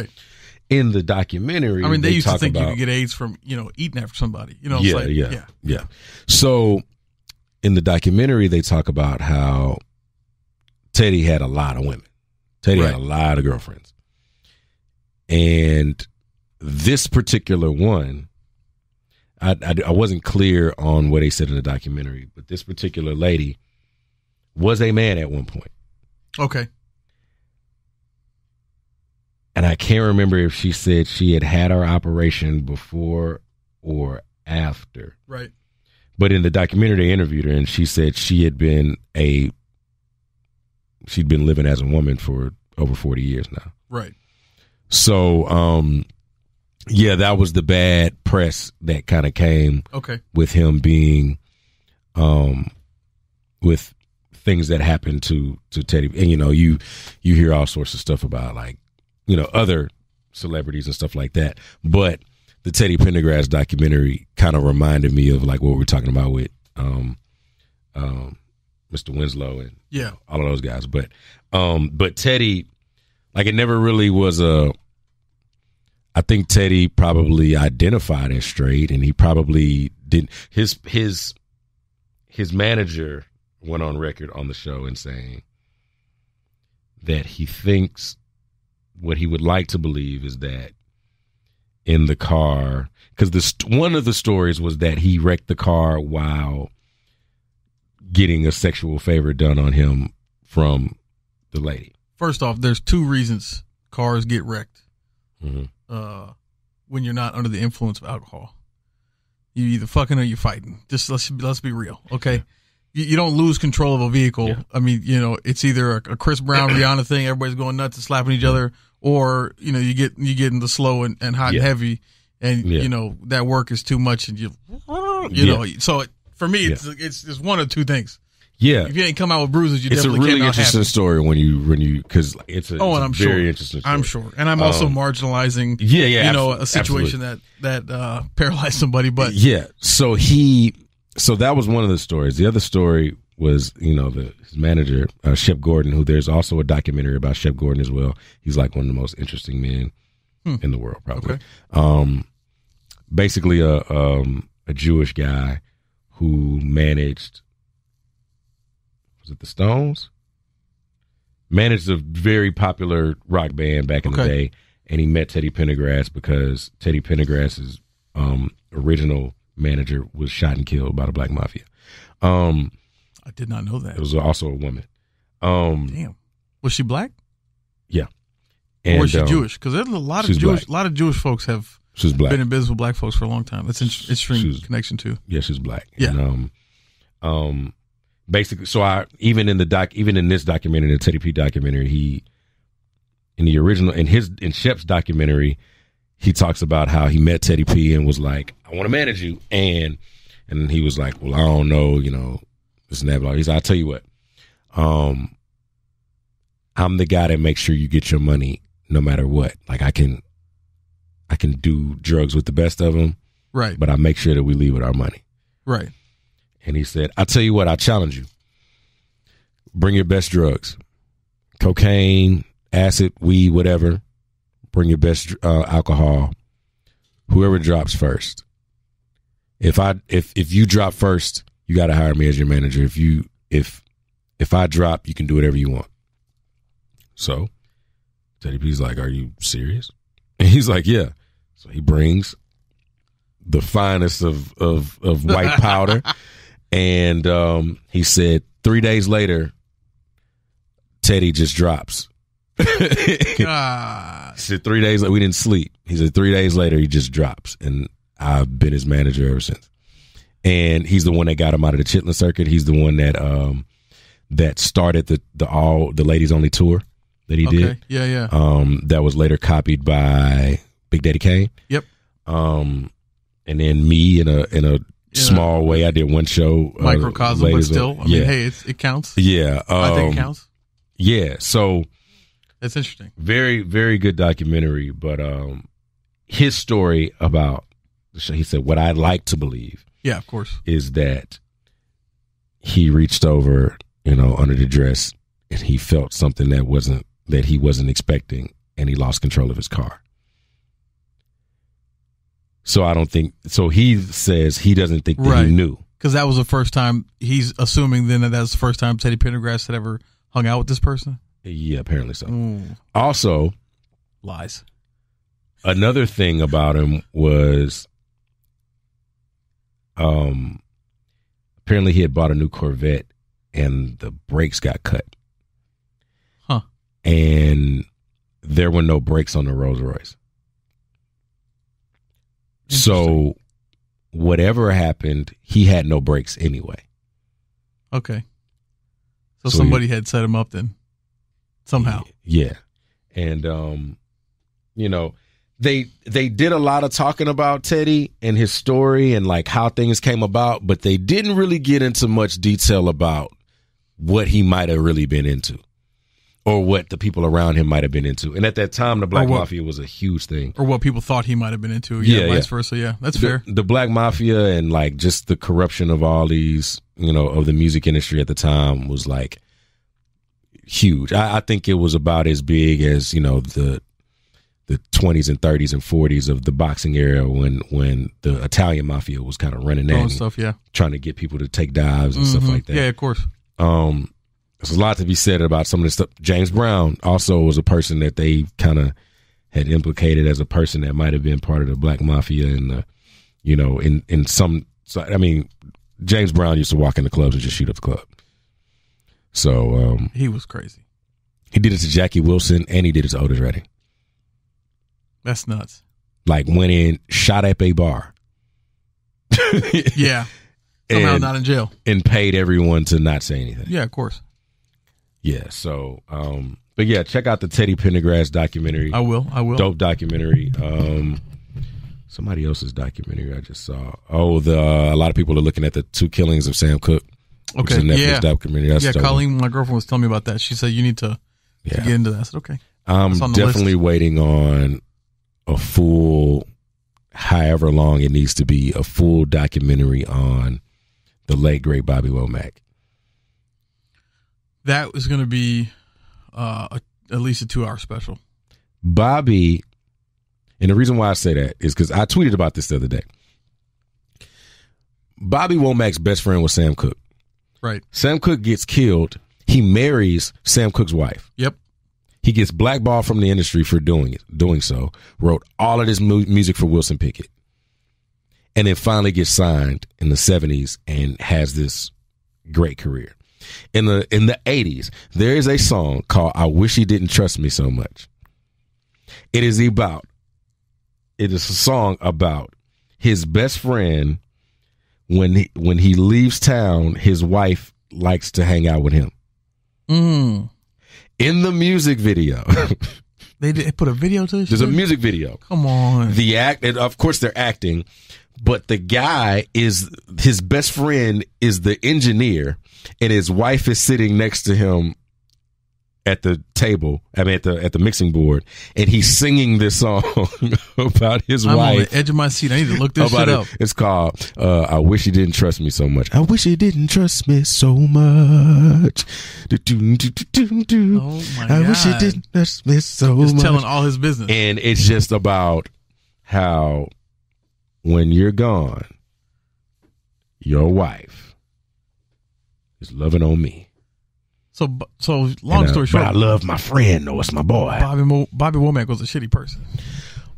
in the documentary, I mean, they used to think you could get AIDS from, you know, eating after somebody. You know, yeah. So in the documentary, they talk about how Teddy had a lot of women. Teddy had a lot of girlfriends. And this particular one, I wasn't clear on what they said in the documentary, but this particular lady was a man at one point. Okay. And I can't remember if she said she had her operation before or after. Right. But in the documentary, they interviewed her, and she said she'd been living as a woman for over 40 years now. Right. So, that was the bad press that kind of came with him being, with things that happened to Teddy. And, you know, you hear all sorts of stuff about, like, you know, other celebrities and stuff like that. But the Teddy Pendergrass documentary kind of reminded me of, like, what we were talking about with Mr. Winslow and all of those guys. But Teddy, like, it never really was I think Teddy probably identified as straight, and he probably didn't. His manager went on record on the show and saying that he thinks what he would like to believe is that in the car, because one of the stories was that he wrecked the car while getting a sexual favor done on him from the lady. First off, there's two reasons cars get wrecked. When you're not under the influence of alcohol. You either fucking or you fighting. Just let's be real, okay? You don't lose control of a vehicle. I mean, you know, it's either a Chris Brown Rihanna thing, everybody's going nuts and slapping each other, or, you know, you get in the slow and hot and heavy, and you know that work is too much, and you know. So for me, it's one of two things. Yeah, if you ain't come out with bruises, you definitely came out happy. It's a really interesting happy. story when you because it's a very interesting story. I'm sure, and I'm also marginalizing. You know, a situation that paralyzed somebody. But so that was one of the stories. The other story was, you know, his manager, Shep Gordon, who there's also a documentary about Shep Gordon as well. He's like one of the most interesting men in the world, probably. Okay. Basically a Jewish guy who managed. Was it the Stones? Managed a very popular rock band back in the day, and he met Teddy Pendergrass because Teddy Pendergrass's original manager was shot and killed by the Black Mafia. I did not know that. It was also a woman. Damn, was she black? Yeah, or was she Jewish? Because there's a lot of Jewish folks have been in business with black folks for a long time. That's an interesting connection too. Yeah, she's black. Yeah. And, basically, so even in this documentary, the Teddy P documentary, in Shep's documentary, he talks about how he met Teddy P and was like, I want to manage you, and he was like, well, I don't know, you know, this and that. He said, I'll tell you what, I'm the guy that makes sure you get your money no matter what. Like I can do drugs with the best of them, right? But I make sure that we leave with our money, right? And he said, I'll tell you what, I challenge you. Bring your best drugs. Cocaine, acid, weed, whatever. Bring your best alcohol. Whoever drops first. If you drop first, you got to hire me as your manager. If I drop, you can do whatever you want. So Teddy P's like, are you serious? And he's like, yeah. So he brings the finest of white powder. And he said 3 days later, Teddy just drops. God. He said 3 days later, we didn't sleep. He said 3 days later, he just drops. And I've been his manager ever since. And he's the one that got him out of the Chitlin circuit. He's the one that started the ladies only tour that he did. Yeah. That was later copied by Big Daddy Kane. Yep. And then me in a small way, I did one show. Microcosm, but still, I mean, hey, it counts. Yeah. I think it counts. Yeah. So it's interesting. Very, very good documentary. But his story about, he said, what I'd like to believe. Yeah, of course. Is that he reached over, under the dress, and he felt something that he wasn't expecting, and he lost control of his car. So I don't think, so he says he doesn't think that he knew. Because that was the first time, he's assuming then that's the first time Teddy Pendergrass had ever hung out with this person? Yeah, apparently so. Also, lies. Another thing about him was, apparently he had bought a new Corvette and the brakes got cut. Huh. And there were no brakes on the Rolls Royce. So whatever happened, he had no brakes anyway. Okay. So somebody had set him up then. Somehow. Yeah. And they did a lot of talking about Teddy and his story and like how things came about, but they didn't really get into much detail about what he might have really been into or what the people around him might have been into. And at that time, the Black Mafia was a huge thing. Or what people thought he might have been into. Yeah, vice versa. Yeah, that's fair. The Black Mafia and like just the corruption of all these, of the music industry at the time was like huge. I think it was about as big as, the 20s and 30s and 40s of the boxing era when the Italian Mafia was kind of running that stuff, trying to get people to take dives and stuff like that. Yeah, of course. There's a lot to be said about some of this stuff. James Brown also was a person that they kind of had implicated as a person that might have been part of the Black Mafia and, in some, I mean, James Brown used to walk in the clubs and just shoot up the club. So he was crazy. He did it to Jackie Wilson and he did it to Otis Redding. That's nuts. Like went in, shot up a bar. Yeah. Somehow not in jail. And paid everyone to not say anything. Yeah, of course. Yeah, so, but yeah, check out the Teddy Pendergrass documentary. I will. Dope documentary. Somebody else's documentary I just saw. A lot of people are looking at the 2 killings of Sam Cooke. Which is a Netflix documentary. That's Colleen, my girlfriend, was telling me about that. She said, you need to get into that. I said, okay. I'm definitely waiting on a full, however long it needs to be, a full documentary on the late, great Bobby Womack. That was going to be at least a 2-hour special. Bobby, and the reason why I say that is because I tweeted about this the other day. Bobby Womack's best friend was Sam Cooke. Right. Sam Cooke gets killed. He marries Sam Cooke's wife. Yep. He gets blackballed from the industry for doing so. Wrote all of this music for Wilson Pickett. And then finally gets signed in the 70s and has this great career. In the 80s, there is a song called I Wish He Didn't Trust Me So Much. It is a song about his best friend. When he leaves town, his wife likes to hang out with him. In the music video. They put a video to this? There's a music video. Come on. And of course they're acting, but the guy is, his best friend is the engineer, and his wife is sitting next to him at the table, at the mixing board, and he's singing this song about his wife. I'm on the edge of my seat. I need to look this shit up. It's called I Wish He Didn't Trust Me So Much. I wish he didn't trust me so much. Oh my God. I wish he didn't trust me so much. Just telling all his business. And it's just about how when you're gone, your wife is loving on me. So long story short, but I love my friend. No, it's my boy. Bobby Womack was a shitty person.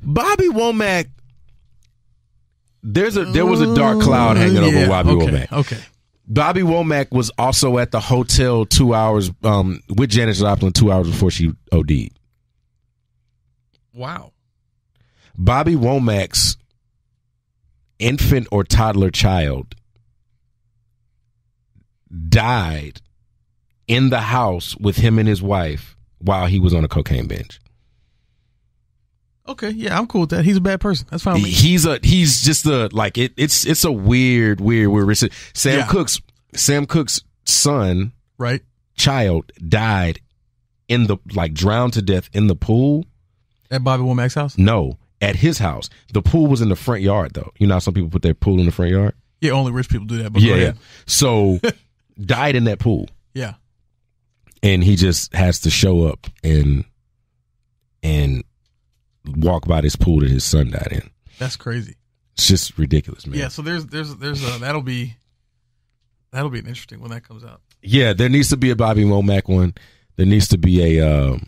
Bobby Womack. There was a dark cloud hanging over Bobby Womack. Okay. Bobby Womack was also at the hotel 2 hours with Janis Joplin 2 hours before she OD'd. Wow. Bobby Womack's infant or toddler child died in the house with him and his wife while he was on a cocaine binge. Okay, yeah, I'm cool with that. He's a bad person. That's fine with me. He's just it's a weird Sam Cooke's son, right? Child died drowned to death in the pool At Bobby Womack's house? No, at his house. The pool was in the front yard though. You know how some people put their pool in the front yard? Yeah, only rich people do that. But yeah. So died in that pool. Yeah. And he just has to show up and walk by this pool that his son died in. That's crazy. It's just ridiculous, man. Yeah, so there's that'll be an interesting when that comes out. Yeah, there needs to be a Bobby Womack one. There needs to be a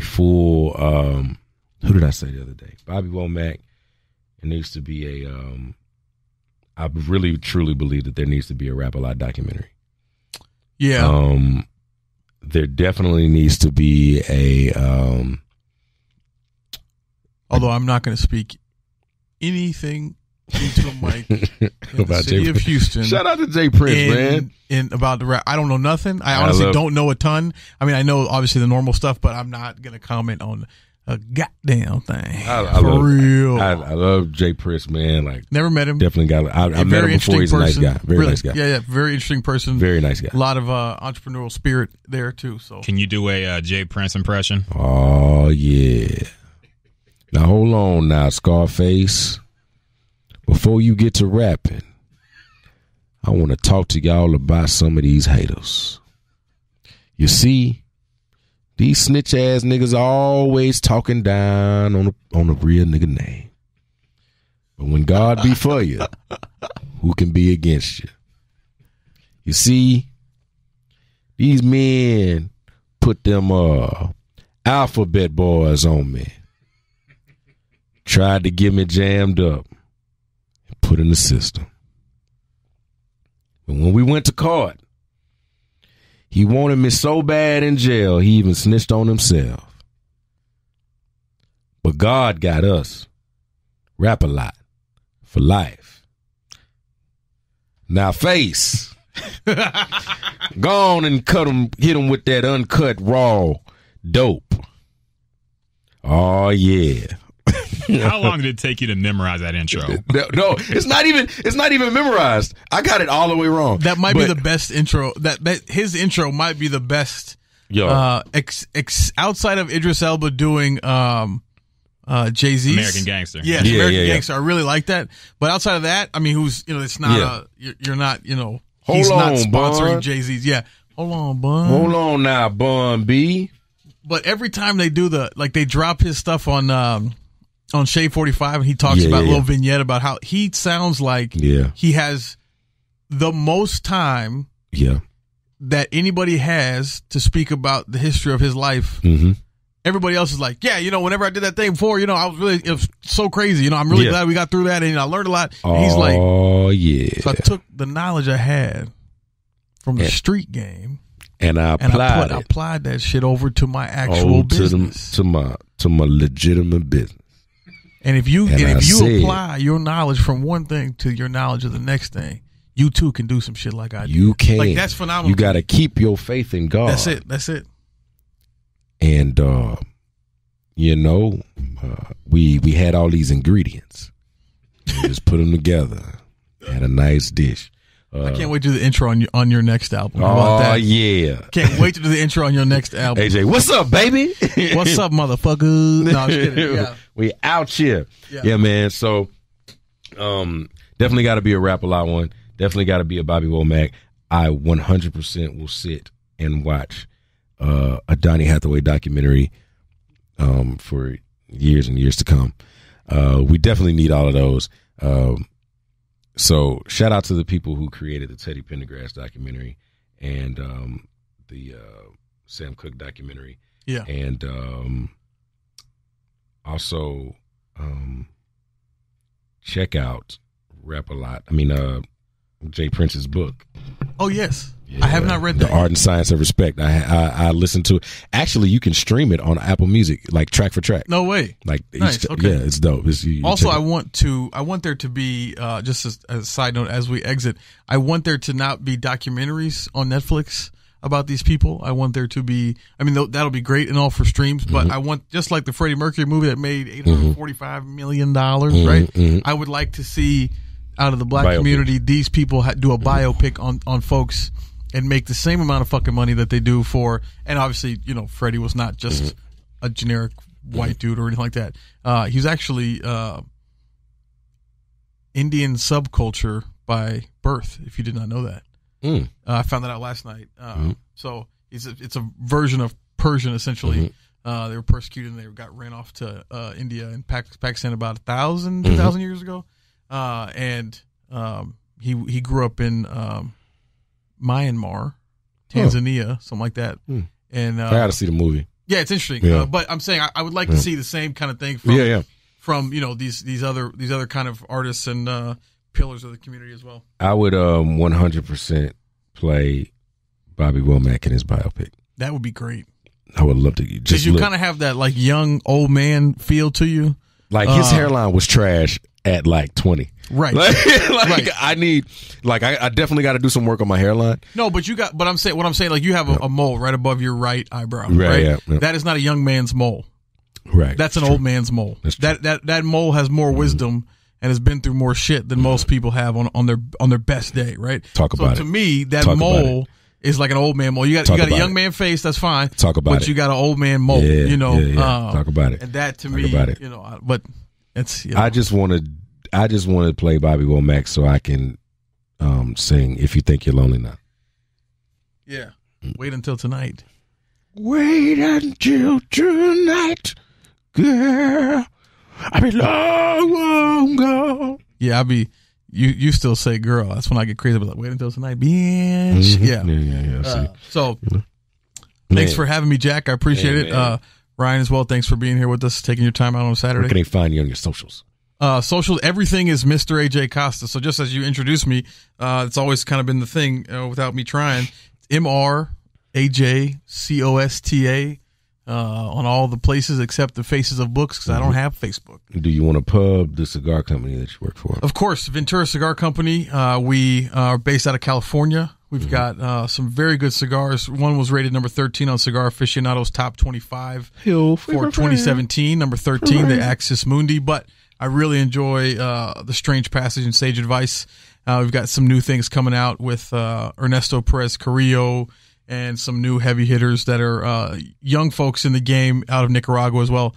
full who did I say the other day? Bobby Womack. It needs to be I really truly believe that there needs to be a Rap-A-Lot documentary. Yeah. There definitely needs to be a although I'm not going to speak anything into a mic in the city of Houston. Shout out to Jay Prince, man. In about the rap, I don't know nothing. I honestly don't know a ton. I mean, I know obviously the normal stuff, but I'm not going to comment on a goddamn thing. I love Jay Prince, man. Like, never met him. Definitely got. I met him before. He's a nice guy. Very nice guy. Yeah. Very interesting person. Very nice guy. A lot of entrepreneurial spirit there too. So, can you do a Jay Prince impression? Oh yeah. Now hold on, now Scarface. Before you get to rapping, I want to talk to y'all about some of these haters. You see, these snitch ass niggas always talking down on a real nigga name. But when God be for you, who can be against you? You see, these men put them alphabet boys on me. Tried to get me jammed up and put in the system. But when we went to court, he wanted me so bad in jail, he even snitched on himself. But God got us. Rap-A-Lot for life. Now, Face, go on and hit him with that uncut, raw dope. Oh, yeah. How long did it take you to memorize that intro? No, it's not even memorized. I got it all the way wrong. That might be the best intro. That his intro might be the best. Outside of Idris Elba doing Jay-Z's American Gangster. Yeah, American Gangster. I really like that. But outside of that, I mean, it's not you're not, he's not sponsoring Jay-Z's. Yeah. Hold on, Bun. Hold on now, Bun B. But every time they do they drop his stuff on Shade 45, and he talks about a little vignette about how he sounds like he has the most time that anybody has to speak about the history of his life. Mm-hmm. Everybody else is like, whenever I did that thing before, it was so crazy. I'm really glad we got through that, and I learned a lot. And he's like, oh, yeah. So I took the knowledge I had from the street game, and I applied that shit over to my actual business. To my legitimate business. And if you apply your knowledge from one thing to your knowledge of the next thing, you too can do some shit like I did. You can. Like, that's phenomenal. You got to keep your faith in God. That's it. And we had all these ingredients. We just put them together. Had a nice dish. I can't wait to do the intro on your next album. How about that? Yeah. Can't wait to do the intro on your next album. AJ, what's up, baby? What's up, motherfucker? No, I'm just kidding. Yeah. We out here. Yeah, man. So definitely got to be a Rap-A-Lot one. Definitely got to be a Bobby Womack. I 100% will sit and watch a Donny Hathaway documentary for years and years to come. We definitely need all of those. So shout out to the people who created the Teddy Pendergrass documentary and the Sam Cooke documentary. Yeah. And also check out Rap a Lot. I mean, Jay Prince's book. Oh, yes. Yeah. I have not read that. The Art and Science of Respect. I listened to it. Actually, you can stream it on Apple Music, like track for track. No way. Like, nice. Okay. Yeah, it's dope. Also, I want there to be, just as a side note, as we exit, I want there to not be documentaries on Netflix about these people. I want there to be, I mean, that'll be great and all for streams, but I want, just like the Freddie Mercury movie that made $845 million, right? I would like to see, out of the black community, these people do a biopic on folks and make the same amount of fucking money that they do for, and obviously, you know, Freddie was not just a generic white dude or anything like that. He was actually Indian subculture by birth, if you did not know that. I found that out last night. So it's a version of Persian, essentially. They were persecuted and they got ran off to India and Pakistan about 2,000 years ago. And he grew up in Myanmar, Tanzania, something like that. And I got to see the movie. Yeah, it's interesting. Yeah. But I'm saying I would like to see the same kind of thing from you know these other kind of artists and pillars of the community as well. I would 100% play Bobby Womack in his biopic. That would be great. I would love to. Because you kind of have that like young old man feel to you. Like his hairline was trash at like 20. Right. Right. I definitely got to do some work on my hairline. No, but what I'm saying, like you have a mole right above your right eyebrow. Right. Yeah. That is not a young man's mole. Right. That's an old man's mole. That mole has more wisdom and has been through more shit than most people have on their best day. Right. Talk about it. So to me, that mole is like an old man mole. You got a young man face, that's fine. Talk about it. But you got an old man mole. Yeah, you know. Talk about it. And that to me, you know, but it's. You know. I just want to play Bobby Womack so I can sing "If You Think You're Lonely Now." Yeah. Wait until tonight. Wait until tonight, girl. I'll be long gone. Yeah, I'll be. You still say girl. That's when I get crazy. I'll be like, wait until tonight, bitch. Yeah. So, thanks for having me, Jack. I appreciate it. Ryan as well. Thanks for being here with us, taking your time out on Saturday. Where can they find you on your socials? Social, everything is Mr. AJ Costa. So just as you introduced me, it's always kind of been the thing without me trying. MRAJ COSTA on all the places except the Faces of Books because I don't have Facebook. Do you want to pub the cigar company that you work for? Of course, Ventura Cigar Company. We are based out of California. We've got some very good cigars. One was rated number 13 on Cigar Aficionado's Top 25 for 2017. Number 13, the Axis Mundi. But I really enjoy the Strange Passage and Sage Advice. We've got some new things coming out with Ernesto Perez Carrillo and some new heavy hitters that are young folks in the game out of Nicaragua as well.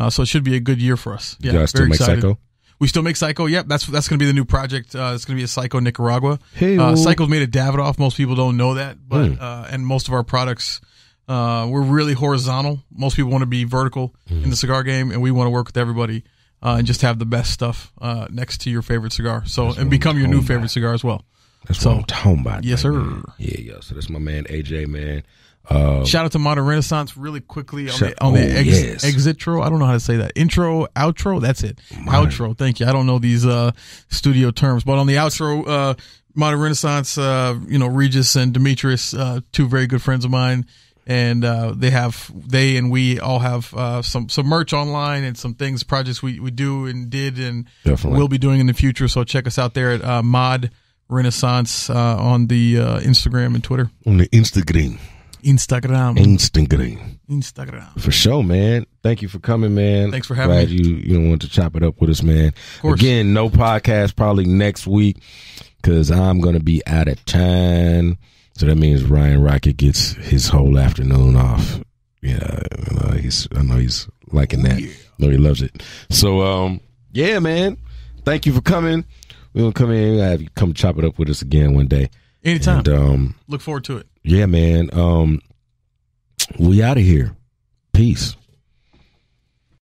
So it should be a good year for us. Yeah, you guys still make excited. Psycho? We still make Psycho. Yep, that's going to be the new project. It's going to be a Psycho Nicaragua. Hey-o. Psycho's made of Davidoff. Most people don't know that, but and most of our products, we're really horizontal. Most people want to be vertical in the cigar game, and we want to work with everybody and just have the best stuff next to your favorite cigar. So and become your new favorite cigar as well. That's what I'm talking about. Yes, sir. Man. Yeah. So that's my man AJ, man. Shout out to Modern Renaissance really quickly on the exitro. I don't know how to say that. Intro, outro. That's it. Outro. Thank you. I don't know these studio terms, but on the outro, Modern Renaissance, Regis and Demetrius, two very good friends of mine, and they and we all have some merch online and some things, projects we do and did and will be doing in the future. So check us out there at Mod Renaissance on the Instagram and Twitter. On the Instagram. For sure, man. Thank you for coming, man. Thanks for having me. Glad you want to chop it up with us, man. Of course. Again, no podcast probably next week because I'm going to be out of town. So that means Ryan Rocket gets his whole afternoon off. Yeah, I know he's liking that. Yeah. I know he loves it. So, yeah, man. Thank you for coming. We're going to come in and have you come chop it up with us again one day. Anytime. And, look forward to it. Yeah, man. We out of here. Peace.